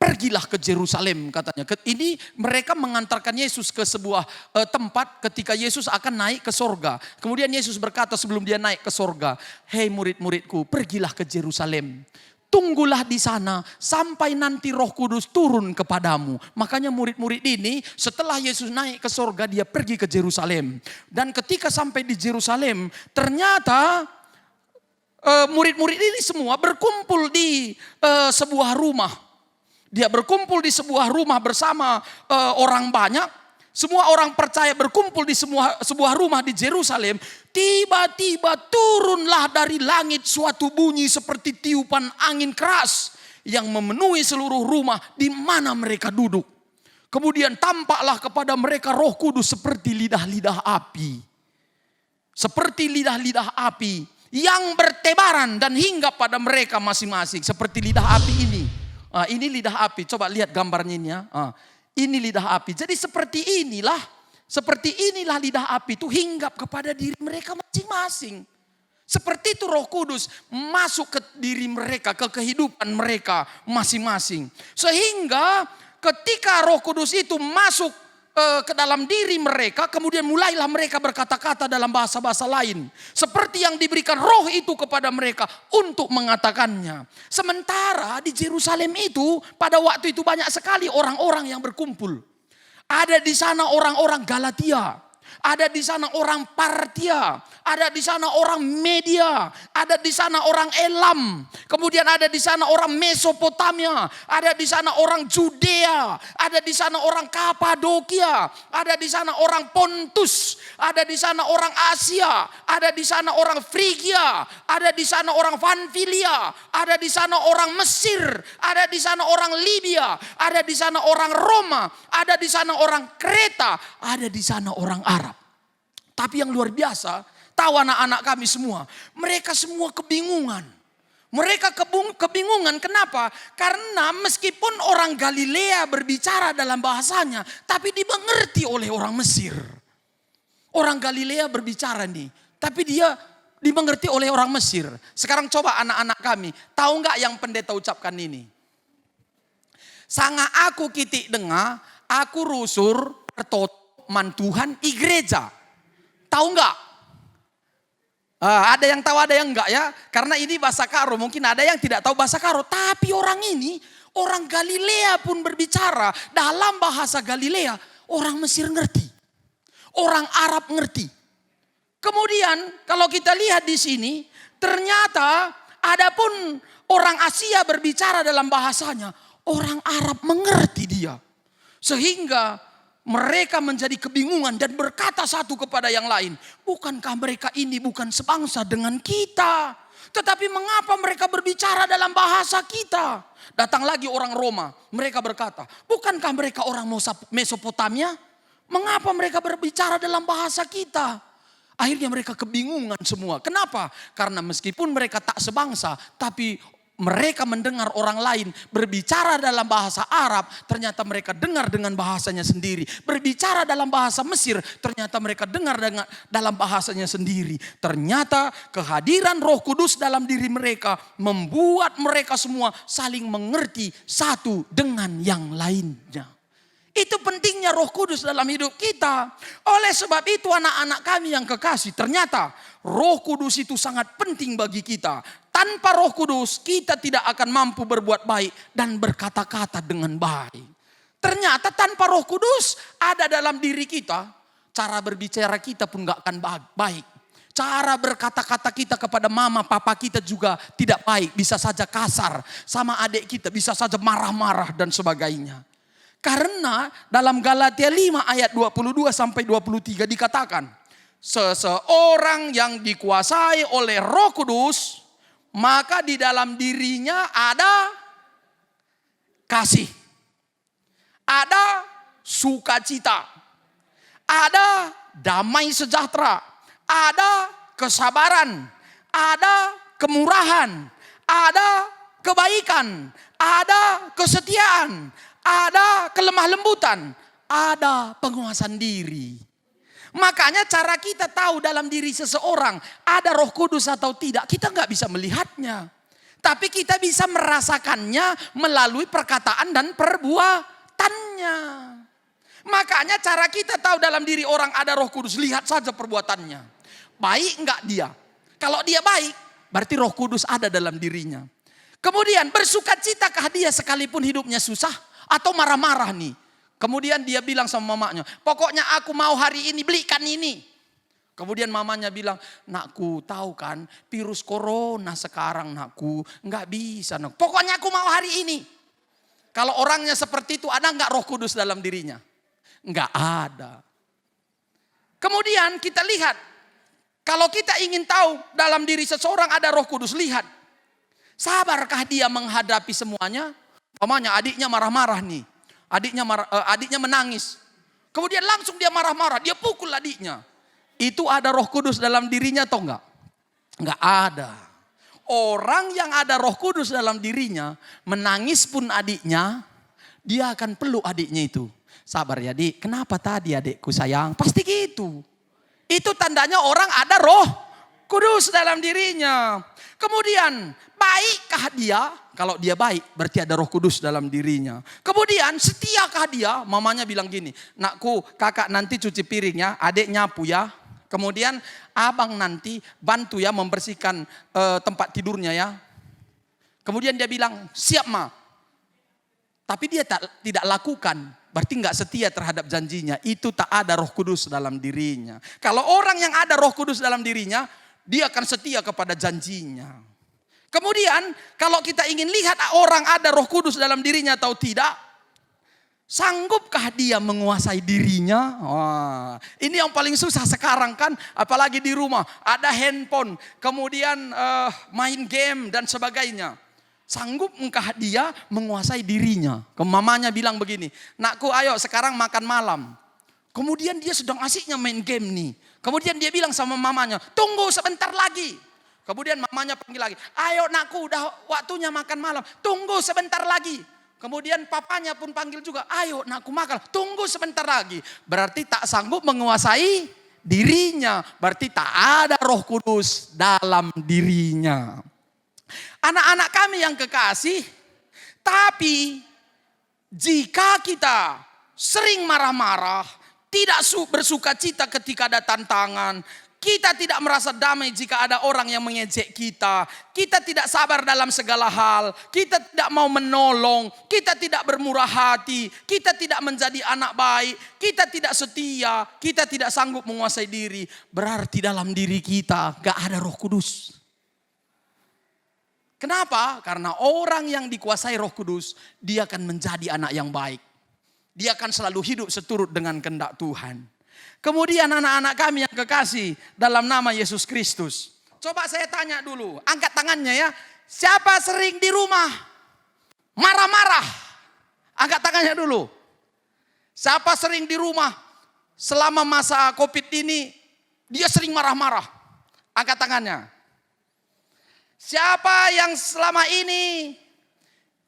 pergilah ke Yerusalem," katanya. Ini mereka mengantarkan Yesus ke sebuah tempat ketika Yesus akan naik ke sorga. Kemudian Yesus berkata sebelum dia naik ke sorga, "Hei murid-muridku, pergilah ke Yerusalem. Tunggulah di sana sampai nanti Roh Kudus turun kepadamu." Makanya murid-murid ini setelah Yesus naik ke sorga, dia pergi ke Yerusalem. Dan ketika sampai di Yerusalem, ternyata murid-murid ini semua berkumpul di sebuah rumah. Dia berkumpul di sebuah rumah bersama orang banyak. Semua orang percaya berkumpul di sebuah rumah di Yerusalem. Tiba-tiba turunlah dari langit suatu bunyi seperti tiupan angin keras yang memenuhi seluruh rumah di mana mereka duduk. Kemudian tampaklah kepada mereka Roh Kudus seperti lidah-lidah api. Seperti lidah-lidah api yang bertebaran dan hinggap pada mereka masing-masing. Seperti lidah api ini. Ini lidah api, coba lihat gambarnya ini ya. Ini lidah api. Jadi seperti inilah lidah api itu hinggap kepada diri mereka masing-masing. Seperti itu Roh Kudus masuk ke diri mereka, ke kehidupan mereka masing-masing. Sehingga ketika Roh Kudus itu masuk ke dalam diri mereka, kemudian mulailah mereka berkata-kata dalam bahasa-bahasa lain. Seperti yang diberikan roh itu kepada mereka untuk mengatakannya. Sementara di Yerusalem itu pada waktu itu banyak sekali orang-orang yang berkumpul. Ada di sana orang-orang Galatia. Ada di sana orang Partia, ada di sana orang Media, ada di sana orang Elam, kemudian ada di sana orang Mesopotamia, ada di sana orang Judea, ada di sana orang Kapadokia, ada di sana orang Pontus, ada di sana orang Asia, ada di sana orang Frigia, ada di sana orang Pamfilia, ada di sana orang Mesir, ada di sana orang Libya, ada di sana orang Roma, ada di sana orang Kreta, ada di sana orang Arab. Tapi yang luar biasa, tahu anak-anak kami semua, mereka semua kebingungan. Mereka kebingungan, kenapa? Karena meskipun orang Galilea berbicara dalam bahasanya, tapi dimengerti oleh orang Mesir. Orang Galilea berbicara nih, tapi dia dimengerti oleh orang Mesir. Sekarang coba anak-anak kami, tahu nggak yang pendeta ucapkan ini? Sanga aku kitik dengar, aku rusur pertot mantuhan igreja. Tahu nggak? Ada yang tahu, ada yang enggak ya. Karena ini bahasa Karo, mungkin ada yang tidak tahu bahasa Karo. Tapi orang ini, orang Galilea pun berbicara dalam bahasa Galilea. Orang Mesir ngerti. Orang Arab ngerti. Kemudian kalau kita lihat di sini, ternyata adapun orang Asia berbicara dalam bahasanya, orang Arab mengerti dia. Sehingga mereka menjadi kebingungan dan berkata satu kepada yang lain, bukankah mereka ini bukan sebangsa dengan kita? Tetapi mengapa mereka berbicara dalam bahasa kita? Datang lagi orang Roma, mereka berkata, bukankah mereka orang Mesopotamia? Mengapa mereka berbicara dalam bahasa kita? Akhirnya mereka kebingungan semua. Kenapa? Karena meskipun mereka tak sebangsa, tapi mereka mendengar orang lain berbicara dalam bahasa Arab, ternyata mereka dengar dengan bahasanya sendiri. Berbicara dalam bahasa Mesir, ternyata mereka dengar dengan dalam bahasanya sendiri. Ternyata kehadiran Roh Kudus dalam diri mereka membuat mereka semua saling mengerti satu dengan yang lainnya. Itu pentingnya Roh Kudus dalam hidup kita. Oleh sebab itu anak-anak kami yang kekasih, ternyata Roh Kudus itu sangat penting bagi kita. Tanpa Roh Kudus kita tidak akan mampu berbuat baik dan berkata-kata dengan baik. Ternyata tanpa Roh Kudus ada dalam diri kita, cara berbicara kita pun gak akan baik. Cara berkata-kata kita kepada mama, papa kita juga tidak baik. Bisa saja kasar, sama adik kita bisa saja marah-marah dan sebagainya. Karena dalam Galatia 5 ayat 22 sampai 23 dikatakan, seseorang yang dikuasai oleh Roh Kudus, maka di dalam dirinya ada kasih, ada sukacita, ada damai sejahtera, ada kesabaran, ada kemurahan, ada kebaikan, ada kesetiaan, ada kelemah lembutan, ada penguasaan diri. Makanya cara kita tahu dalam diri seseorang ada Roh Kudus atau tidak, kita nggak bisa melihatnya. Tapi kita bisa merasakannya melalui perkataan dan perbuatannya. Makanya cara kita tahu dalam diri orang ada Roh Kudus, lihat saja perbuatannya. Baik nggak dia? Kalau dia baik, berarti Roh Kudus ada dalam dirinya. Kemudian bersukacitakah dia sekalipun hidupnya susah? Atau marah-marah nih. Kemudian dia bilang sama mamanya, pokoknya aku mau hari ini belikan ini. Kemudian mamanya bilang, nakku tahu kan virus corona sekarang nakku. Nggak bisa nakku. Pokoknya aku mau hari ini. Kalau orangnya seperti itu ada nggak Roh Kudus dalam dirinya? Nggak ada. Kemudian kita lihat. Kalau kita ingin tahu dalam diri seseorang ada Roh Kudus, lihat. Sabarkah dia menghadapi semuanya? Mamanya adiknya marah-marah nih. Adiknya menangis. Kemudian langsung dia marah-marah. Dia pukul adiknya. Itu ada Roh Kudus dalam dirinya atau enggak? Enggak ada. Orang yang ada Roh Kudus dalam dirinya, menangis pun adiknya, dia akan peluk adiknya itu. Sabar ya adik, kenapa tadi adikku sayang? Pasti gitu. Itu tandanya orang ada Roh Kudus dalam dirinya. Kemudian baikkah dia? Kalau dia baik berarti ada Roh Kudus dalam dirinya. Kemudian setiakah dia? Mamanya bilang gini, nakku kakak nanti cuci piringnya, adik nyapu ya. Kemudian abang nanti bantu ya membersihkan tempat tidurnya ya. Kemudian dia bilang siap ma. Tapi dia tidak lakukan. Berarti nggak setia terhadap janjinya. Itu tak ada Roh Kudus dalam dirinya. Kalau orang yang ada Roh Kudus dalam dirinya, dia akan setia kepada janjinya. Kemudian kalau kita ingin lihat orang ada Roh Kudus dalam dirinya atau tidak, sanggupkah dia menguasai dirinya? Wah, ini yang paling susah sekarang kan, apalagi di rumah ada handphone, kemudian main game dan sebagainya. Sanggupkah dia menguasai dirinya? Mamanya bilang begini, nakku ayo sekarang makan malam. Kemudian dia sedang asiknya main game nih. Kemudian dia bilang sama mamanya, tunggu sebentar lagi. Kemudian mamanya panggil lagi, ayo nakku udah waktunya makan malam, tunggu sebentar lagi. Kemudian papanya pun panggil juga, ayo nakku makan, tunggu sebentar lagi. Berarti tak sanggup menguasai dirinya, berarti tak ada Roh Kudus dalam dirinya. Anak-anak kami yang kekasih, tapi jika kita sering marah-marah, tidak bersuka cita ketika ada tantangan, kita tidak merasa damai jika ada orang yang mengejek kita. Kita tidak sabar dalam segala hal. Kita tidak mau menolong. Kita tidak bermurah hati. Kita tidak menjadi anak baik. Kita tidak setia. Kita tidak sanggup menguasai diri. Berarti dalam diri kita gak ada Roh Kudus. Kenapa? Karena orang yang dikuasai Roh Kudus, dia akan menjadi anak yang baik. Dia akan selalu hidup seturut dengan kehendak Tuhan. Kemudian anak-anak kami yang kekasih dalam nama Yesus Kristus. Coba saya tanya dulu, angkat tangannya ya. Siapa sering di rumah marah-marah? Angkat tangannya dulu. Siapa sering di rumah selama masa COVID ini dia sering marah-marah? Angkat tangannya. Siapa yang selama ini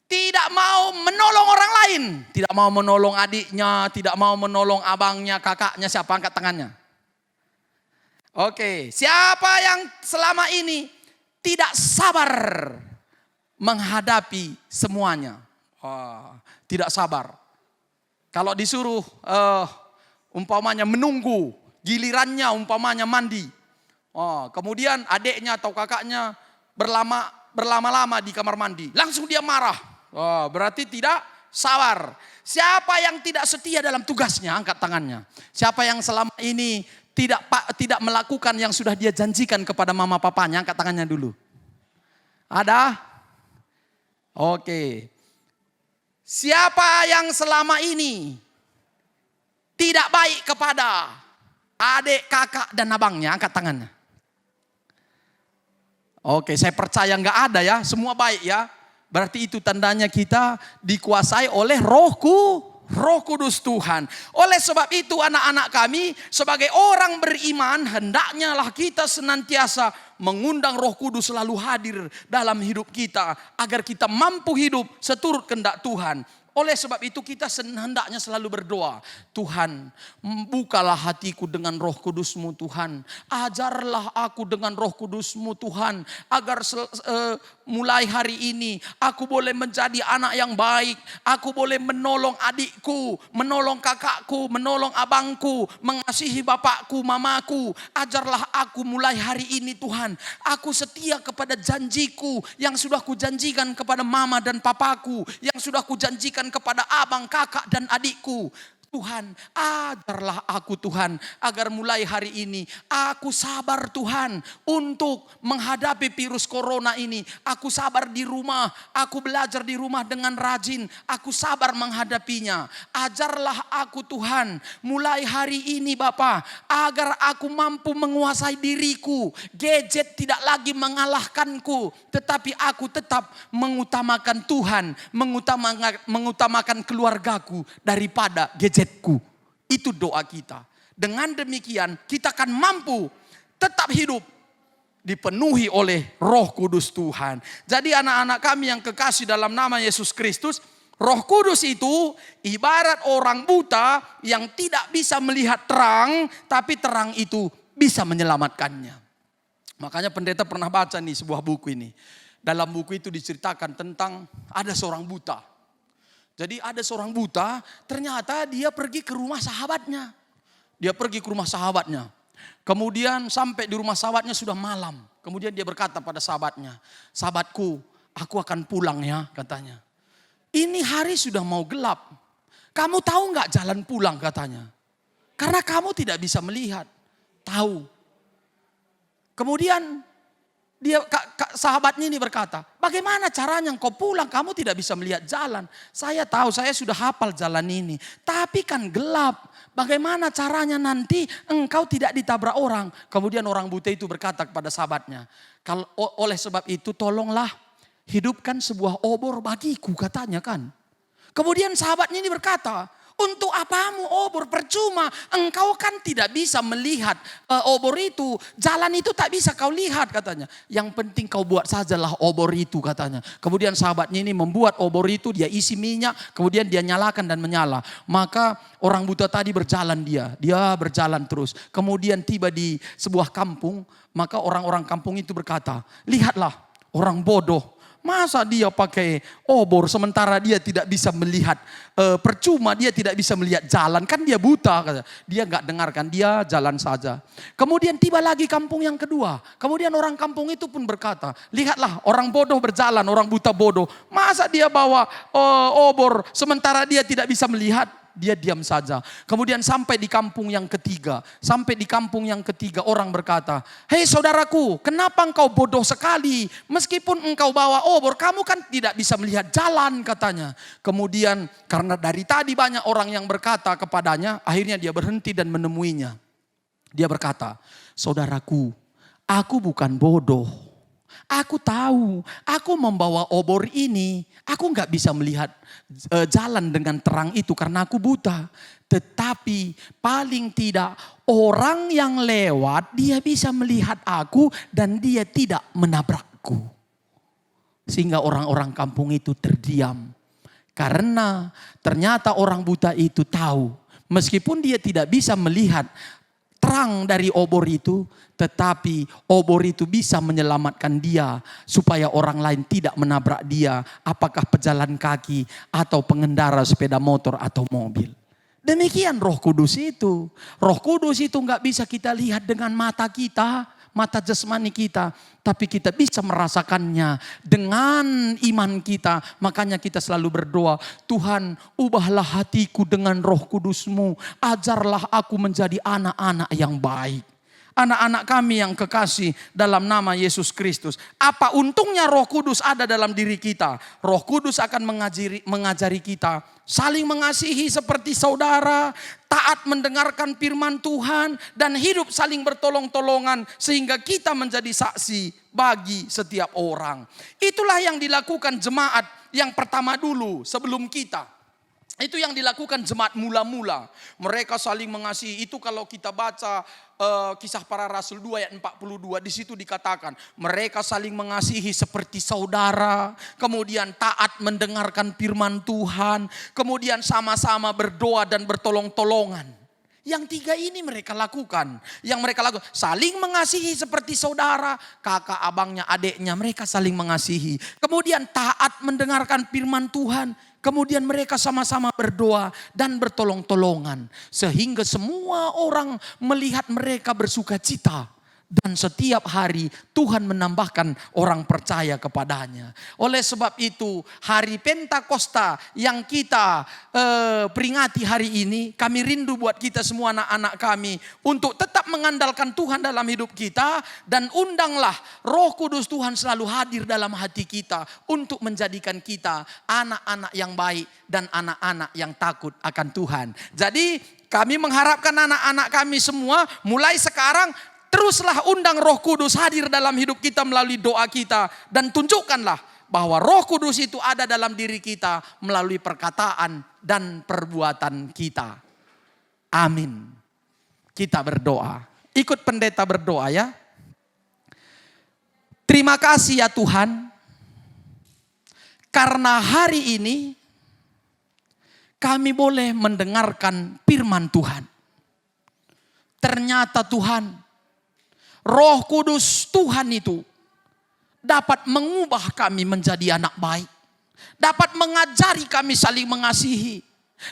tidak mau menolong orang lain. Tidak mau menolong adiknya, tidak mau menolong abangnya, kakaknya. Siapa angkat tangannya? Oke, siapa yang selama ini tidak sabar menghadapi semuanya? Oh, tidak sabar. Kalau disuruh umpamanya menunggu gilirannya umpamanya mandi. Kemudian adiknya atau kakaknya berlama-lama di kamar mandi. Langsung dia marah. Berarti tidak sabar. Siapa yang tidak setia dalam tugasnya, angkat tangannya. Siapa yang selama ini tidak melakukan yang sudah dia janjikan kepada mama papanya, angkat tangannya dulu. Ada? Oke. Siapa yang selama ini tidak baik kepada adik, kakak, dan abangnya, angkat tangannya. Oke, saya percaya nggak ada ya, semua baik ya. Berarti itu tandanya kita dikuasai oleh Roh Kudus Tuhan. Oleh sebab itu anak-anak kami sebagai orang beriman hendaknya lah kita senantiasa mengundang Roh Kudus selalu hadir dalam hidup kita agar kita mampu hidup seturut kehendak Tuhan. Oleh sebab itu kita hendaknya selalu berdoa. Tuhan, bukalah hatiku dengan Roh Kudus-Mu Tuhan. Ajarlah aku dengan Roh Kudus-Mu Tuhan. Agar mulai hari ini aku boleh menjadi anak yang baik. Aku boleh menolong adikku, menolong kakakku, menolong abangku, mengasihi bapakku, mamaku. Ajarlah aku mulai hari ini Tuhan. Aku setia kepada janjiku yang sudah kujanjikan kepada mama dan papaku. Yang sudah kujanjikan kepada abang, kakak, dan adikku. Tuhan, ajarlah aku Tuhan, agar mulai hari ini aku sabar Tuhan untuk menghadapi virus corona ini. Aku sabar di rumah, aku belajar di rumah dengan rajin, aku sabar menghadapinya. Ajarlah aku Tuhan, mulai hari ini Bapa, agar aku mampu menguasai diriku. Gadget tidak lagi mengalahkanku, tetapi aku tetap mengutamakan Tuhan, mengutamakan keluargaku daripada gadget. Itu doa kita. Dengan demikian kita akan mampu tetap hidup dipenuhi oleh Roh Kudus Tuhan. Jadi anak-anak kami yang kekasih dalam nama Yesus Kristus, Roh Kudus itu ibarat orang buta yang tidak bisa melihat terang, tapi terang itu bisa menyelamatkannya. Makanya pendeta pernah baca nih sebuah buku ini. Dalam buku itu diceritakan tentang ada seorang buta. Jadi ada seorang buta, ternyata dia pergi ke rumah sahabatnya. Dia pergi ke rumah sahabatnya. Kemudian sampai di rumah sahabatnya sudah malam. Kemudian dia berkata pada sahabatnya, "Sahabatku, aku akan pulang ya," katanya. "Ini hari sudah mau gelap. Kamu tahu nggak jalan pulang?" katanya. "Karena kamu tidak bisa melihat." "Tahu." Kemudian sahabatnya ini berkata, "Bagaimana caranya engkau pulang? Kamu tidak bisa melihat jalan." "Saya tahu, saya sudah hafal jalan ini. Tapi kan gelap. Bagaimana caranya nanti engkau tidak ditabrak orang?" Kemudian orang buta itu berkata kepada sahabatnya, "Oleh sebab itu tolonglah hidupkan sebuah obor bagiku," katanya kan. Kemudian sahabatnya ini berkata, "Untuk apamu obor? Percuma. Engkau kan tidak bisa melihat obor itu. Jalan itu tak bisa kau lihat," katanya. "Yang penting kau buat sajalah obor itu," katanya. Kemudian sahabatnya ini membuat obor itu, dia isi minyak, kemudian dia nyalakan dan menyala. Maka orang buta tadi berjalan dia berjalan terus. Kemudian tiba di sebuah kampung, maka orang-orang kampung itu berkata, "Lihatlah orang bodoh. Masa dia pakai obor sementara dia tidak bisa melihat, percuma dia tidak bisa melihat jalan, kan dia buta." Dia nggak dengarkan, dia jalan saja. Kemudian tiba lagi kampung yang kedua. Kemudian orang kampung itu pun berkata, "Lihatlah orang bodoh berjalan, orang buta bodoh. Masa dia bawa obor sementara dia tidak bisa melihat?" Dia diam saja. Kemudian sampai di kampung yang ketiga. Sampai di kampung yang ketiga orang berkata, "Hei saudaraku, kenapa engkau bodoh sekali? Meskipun engkau bawa obor, kamu kan tidak bisa melihat jalan," katanya. Kemudian karena dari tadi banyak orang yang berkata kepadanya, akhirnya dia berhenti dan menemuinya. Dia berkata, "Saudaraku, aku bukan bodoh. Aku tahu, aku membawa obor ini, aku nggak bisa melihat jalan dengan terang itu karena aku buta. Tetapi paling tidak orang yang lewat dia bisa melihat aku dan dia tidak menabrakku." Sehingga orang-orang kampung itu terdiam. Karena ternyata orang buta itu tahu, meskipun dia tidak bisa melihat terang dari obor itu, tetapi obor itu bisa menyelamatkan dia supaya orang lain tidak menabrak dia, apakah pejalan kaki atau pengendara sepeda motor atau mobil. Demikian Roh Kudus itu. Roh Kudus itu nggak bisa kita lihat dengan mata kita, mata jasmani kita. Tapi kita bisa merasakannya dengan iman kita. Makanya kita selalu berdoa, Tuhan ubahlah hatiku dengan Roh Kudus-Mu. Ajarlah aku menjadi anak-anak yang baik. Anak-anak kami yang kekasih dalam nama Yesus Kristus. Apa untungnya Roh Kudus ada dalam diri kita? Roh Kudus akan mengajari kita saling mengasihi seperti saudara, taat mendengarkan firman Tuhan, dan hidup saling bertolong-tolongan sehingga kita menjadi saksi bagi setiap orang. Itulah yang dilakukan jemaat yang pertama dulu sebelum kita. Itu yang dilakukan jemaat mula-mula. Mereka saling mengasihi. Itu kalau kita baca Kisah Para Rasul 2 ayat 42. Di situ dikatakan mereka saling mengasihi seperti saudara. Kemudian taat mendengarkan firman Tuhan. Kemudian sama-sama berdoa dan bertolong-tolongan. Yang tiga ini mereka lakukan. Yang mereka lakukan saling mengasihi seperti saudara. Kakak, abangnya, adiknya, mereka saling mengasihi. Kemudian taat mendengarkan firman Tuhan. Kemudian mereka sama-sama berdoa dan bertolong-tolongan. Sehingga semua orang melihat mereka bersuka cita. Dan setiap hari Tuhan menambahkan orang percaya kepadanya. Oleh sebab itu hari Pentakosta yang kita peringati hari ini. Kami rindu buat kita semua anak-anak kami. Untuk tetap mengandalkan Tuhan dalam hidup kita. Dan undanglah Roh Kudus Tuhan selalu hadir dalam hati kita. Untuk menjadikan kita anak-anak yang baik dan anak-anak yang takut akan Tuhan. Jadi kami mengharapkan anak-anak kami semua mulai sekarang teruslah undang Roh Kudus hadir dalam hidup kita melalui doa kita. Dan tunjukkanlah bahwa Roh Kudus itu ada dalam diri kita melalui perkataan dan perbuatan kita. Amin. Kita berdoa. Ikut pendeta berdoa ya. Terima kasih ya Tuhan. Karena hari ini kami boleh mendengarkan firman Tuhan. Ternyata Tuhan, Roh Kudus Tuhan itu dapat mengubah kami menjadi anak baik. Dapat mengajari kami saling mengasihi.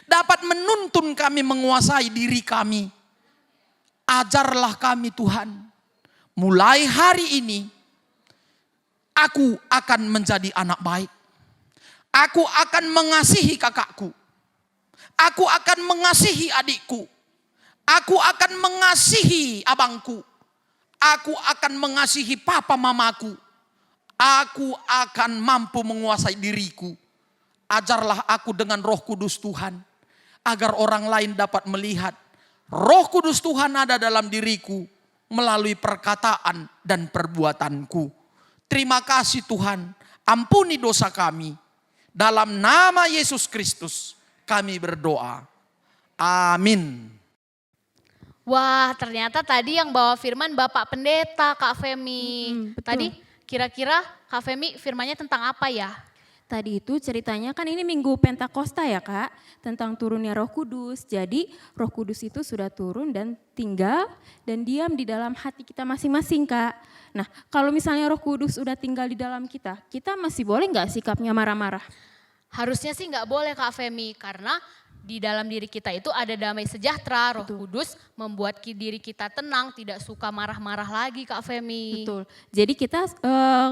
Dapat menuntun kami menguasai diri kami. Ajarlah kami Tuhan. Mulai hari ini aku akan menjadi anak baik. Aku akan mengasihi kakakku. Aku akan mengasihi adikku. Aku akan mengasihi abangku. Aku akan mengasihi papa mamaku. Aku akan mampu menguasai diriku. Ajarlah aku dengan Roh Kudus Tuhan. Agar orang lain dapat melihat Roh Kudus Tuhan ada dalam diriku. Melalui perkataan dan perbuatanku. Terima kasih Tuhan. Ampuni dosa kami. Dalam nama Yesus Kristus kami berdoa. Amin. Wah, ternyata tadi yang bawa firman Bapak Pendeta, Kak Femi. Betul. Tadi kira-kira Kak Femi firmannya tentang apa ya? Tadi itu ceritanya kan ini Minggu Pentakosta ya Kak, tentang turunnya Roh Kudus. Jadi Roh Kudus itu sudah turun dan tinggal dan diam di dalam hati kita masing-masing Kak. Nah kalau misalnya Roh Kudus sudah tinggal di dalam kita masih boleh nggak sikapnya marah-marah? Harusnya sih nggak boleh Kak Femi, karena di dalam diri kita itu ada damai sejahtera. Roh Kudus membuat diri kita tenang, tidak suka marah-marah lagi Kak Femi. Betul. Jadi kita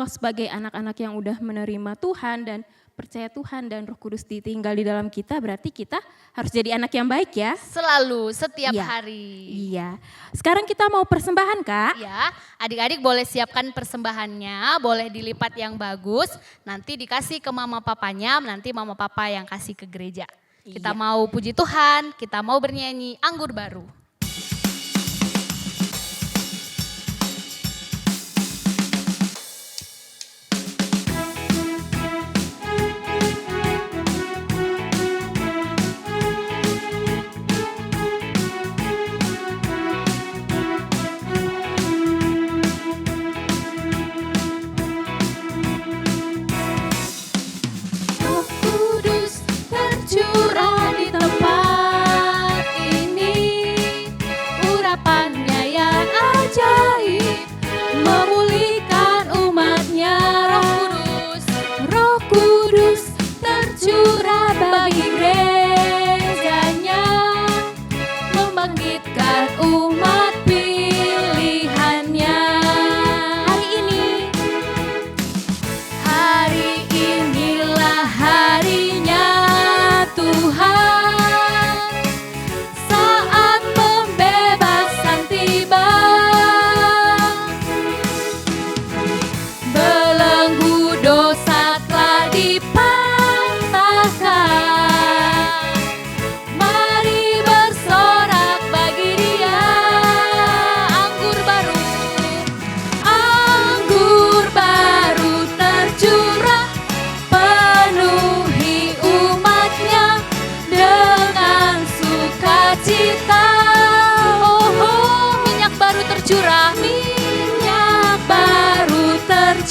sebagai anak-anak yang udah menerima Tuhan dan percaya Tuhan dan Roh Kudus ditinggal di dalam kita, berarti kita harus jadi anak yang baik ya. Selalu, setiap Iya. hari. Iya. Sekarang kita mau persembahan Kak. Ya, adik-adik boleh siapkan persembahannya, boleh dilipat yang bagus. Nanti dikasih ke mama papanya, nanti mama papa yang kasih ke gereja. Kita Iya. mau puji Tuhan, kita mau bernyanyi Anggur Baru. Roh Kudus tercurah di tempat ini.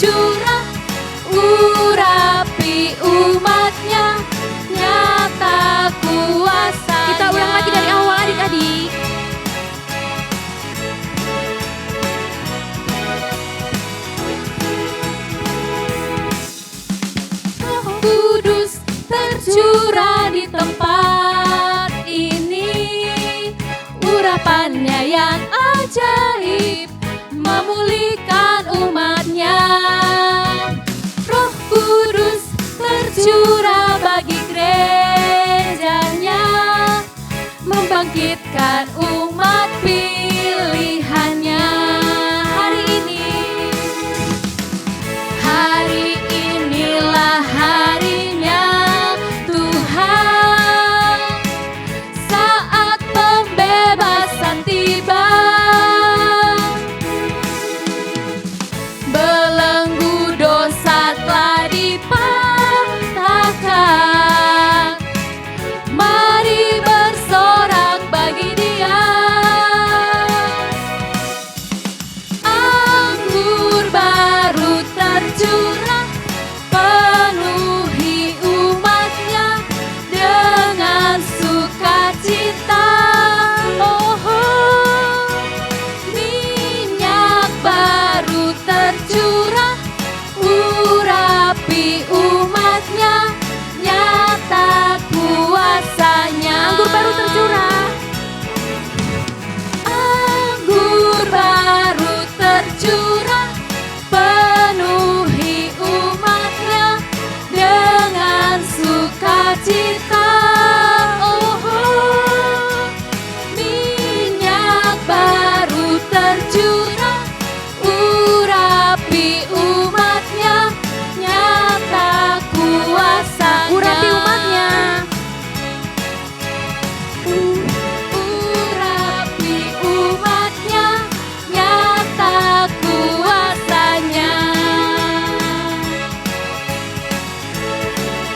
tercurah, urapi umatnya, nyata kuasanya. Kita ulang lagi dari awal adik-adik. Roh Kudus tercurah di tempat ini, urapannya yang ajaib memulihkan umatnya. Roh Kudus tercurah bagi gerejanya, membangkitkan umat pilihannya. Hari inilah harinya Tuhan, saat pembebasan tiba. Belenggu dosa telah dipatahkan, mari bersorak bagi Dia. Anggur baru tercurah, penuhi umatnya dengan sukacita. Oh, minyak baru tercurah, urapi umatnya, nyata kuasanya. Anggur baru tercurah. Anggur baru tercurah, penuhi umatnya dengan sukacita. Oh, minyak baru tercurah, urapi umatnya, nyata kuasanya. Urapi umatnya. Urapi umatnya, nyata kuasanya.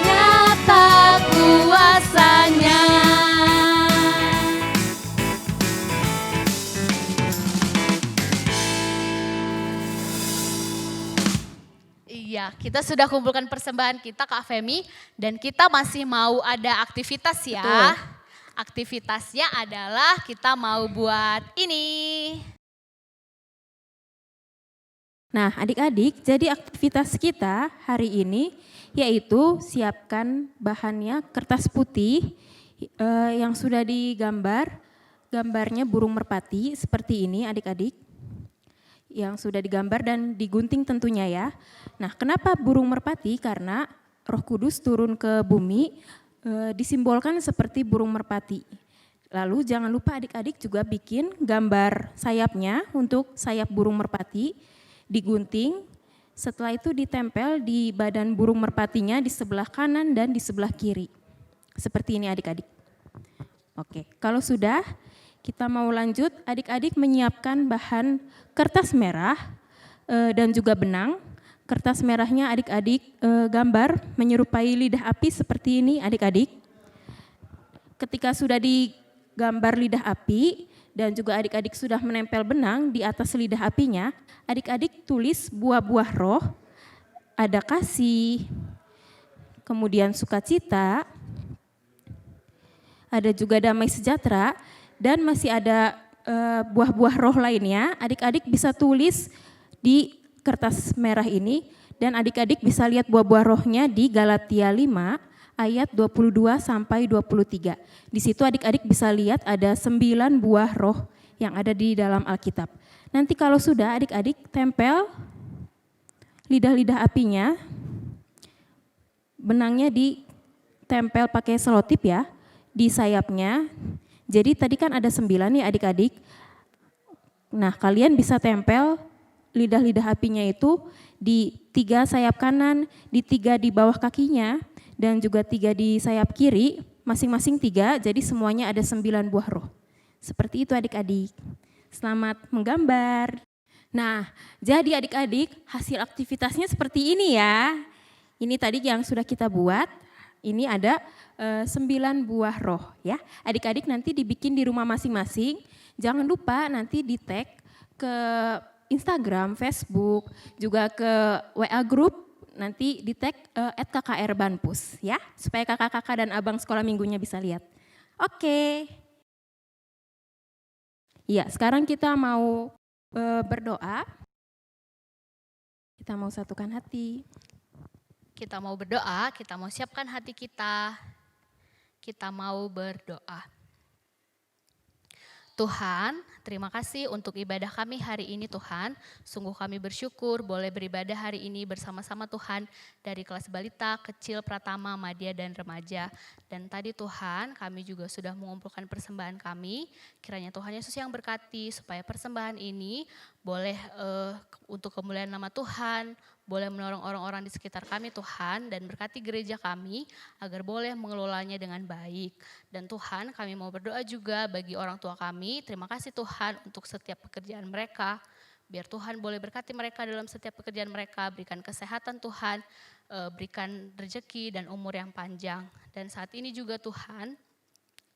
Nyata kuasanya. Iya, kita sudah kumpulkan persembahan kita Kak Femi dan kita masih mau ada aktivitas ya. Betul. Aktivitasnya adalah kita mau buat ini. Nah, adik-adik, jadi aktivitas kita hari ini yaitu siapkan bahannya kertas putih yang sudah digambar, gambarnya burung merpati seperti ini adik-adik. Yang sudah digambar dan digunting tentunya ya. Nah, kenapa burung merpati? Karena Roh Kudus turun ke bumi disimbolkan seperti burung merpati. Lalu jangan lupa adik-adik juga bikin gambar sayapnya untuk sayap burung merpati, digunting, setelah itu ditempel di badan burung merpatinya di sebelah kanan dan di sebelah kiri. Seperti ini adik-adik. Oke, kalau sudah kita mau lanjut, adik-adik menyiapkan bahan kertas merah dan juga benang. Kertas merahnya adik-adik gambar menyerupai lidah api seperti ini adik-adik. Ketika sudah digambar lidah api dan juga adik-adik sudah menempel benang di atas lidah apinya, adik-adik tulis buah-buah roh, ada kasih, kemudian sukacita, ada juga damai sejahtera, dan masih ada buah-buah roh lainnya. Adik-adik bisa tulis di kertas merah ini dan adik-adik bisa lihat buah-buah rohnya di Galatia 5 ayat 22 sampai 23. Di situ adik-adik bisa lihat ada 9 buah roh yang ada di dalam Alkitab. Nanti kalau sudah adik-adik tempel lidah-lidah apinya, benangnya ditempel pakai selotip ya di sayapnya. Jadi tadi kan ada 9 nih adik-adik. Nah, kalian bisa tempel lidah-lidah apinya itu di 3 sayap kanan, di 3 di bawah kakinya, dan juga 3 di sayap kiri, masing-masing 3, jadi semuanya ada 9 buah roh. Seperti itu adik-adik. Selamat menggambar. Nah, jadi adik-adik hasil aktivitasnya seperti ini ya. Ini tadi yang sudah kita buat. Ini ada 9 buah roh ya. Adik-adik nanti dibikin di rumah masing-masing. Jangan lupa nanti di tag ke Instagram, Facebook, juga ke WA Group, nanti di tag @KKR-Banpus ya, supaya kakak-kakak dan abang sekolah minggunya bisa lihat. Oke. Ya, sekarang kita mau berdoa. Kita mau satukan hati. Kita mau berdoa, kita mau siapkan hati kita. Kita mau berdoa. Tuhan, terima kasih untuk ibadah kami hari ini Tuhan. Sungguh kami bersyukur boleh beribadah hari ini bersama-sama Tuhan dari kelas balita, kecil, pratama, madya, dan remaja. Dan tadi Tuhan kami juga sudah mengumpulkan persembahan kami. Kiranya Tuhan Yesus yang berkati supaya persembahan ini boleh untuk kemuliaan nama Tuhan, boleh menolong orang-orang di sekitar kami Tuhan, dan berkati gereja kami agar boleh mengelolanya dengan baik. Dan Tuhan kami mau berdoa juga bagi orang tua kami, terima kasih Tuhan untuk setiap pekerjaan mereka. Biar Tuhan boleh berkati mereka dalam setiap pekerjaan mereka, berikan kesehatan Tuhan, berikan rezeki dan umur yang panjang. Dan saat ini juga Tuhan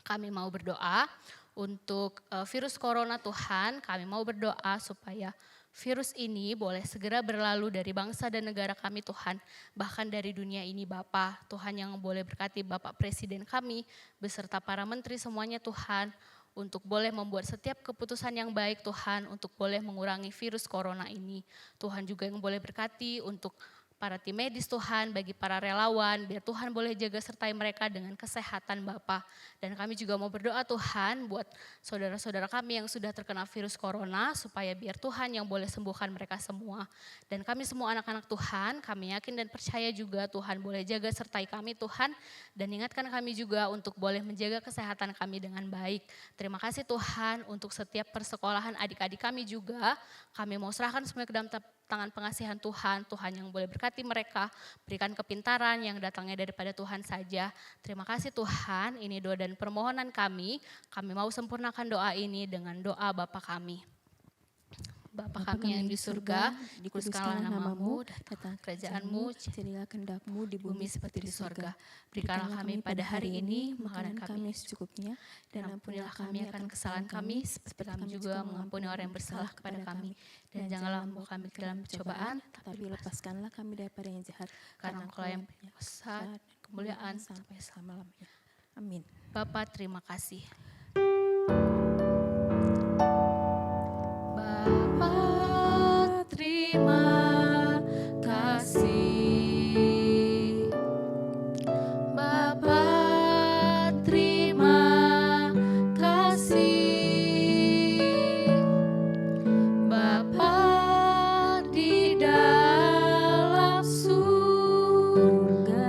kami mau berdoa untuk virus corona Tuhan, kami mau berdoa supaya virus ini boleh segera berlalu dari bangsa dan negara kami Tuhan, bahkan dari dunia ini Bapa. Tuhan yang boleh berkati Bapak Presiden kami, beserta para menteri semuanya Tuhan, untuk boleh membuat setiap keputusan yang baik Tuhan, untuk boleh mengurangi virus corona ini. Tuhan juga yang boleh berkati untuk para tim medis Tuhan, bagi para relawan, biar Tuhan boleh jaga sertai mereka dengan kesehatan Bapa. Dan kami juga mau berdoa Tuhan buat saudara-saudara kami yang sudah terkena virus corona, supaya biar Tuhan yang boleh sembuhkan mereka semua. Dan kami semua anak-anak Tuhan, kami yakin dan percaya juga Tuhan boleh jaga sertai kami Tuhan, dan ingatkan kami juga untuk boleh menjaga kesehatan kami dengan baik. Terima kasih Tuhan untuk setiap persekolahan adik-adik kami juga, kami mau serahkan semua ke dalam tangan pengasihan Tuhan, Tuhan yang boleh berkati mereka, berikan kepintaran yang datangnya daripada Tuhan saja. Terima kasih Tuhan, ini doa dan permohonan kami mau sempurnakan doa ini dengan doa Bapa kami. Bapa kami yang di surga, dikuduskanlah namamu, datanglah kerajaan-Mu, jadilah kehendak-Mu di bumi seperti di surga. Berikanlah kami pada hari ini makanan kami secukupnya, dan ampunilah kami akan kesalahan kami, seperti kami juga mengampuni orang yang bersalah kepada kami. Dan janganlah membawa kami ke dalam percobaan, tapi lepaskanlah kami daripada yang jahat, karena Engkau yang punya kuasa dan kemuliaan sampai selama-lamanya. Amin. Bapa, terima kasih. Bapa, terima kasih. Bapa, terima kasih. Bapa di dalam surga,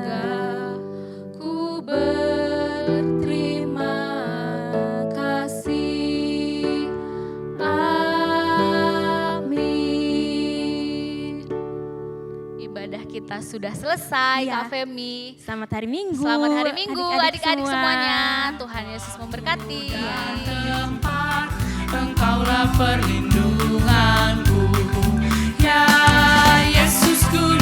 ku berterima kasih. Amin. Ibadah kita sudah selesai, Iya. Kak Femi. Selamat hari Minggu. Selamat hari Minggu adik-adik semua. semuanya. Tuhan Yesus memberkati. Tempat Engkaulah perlindunganku, ya Yesusku.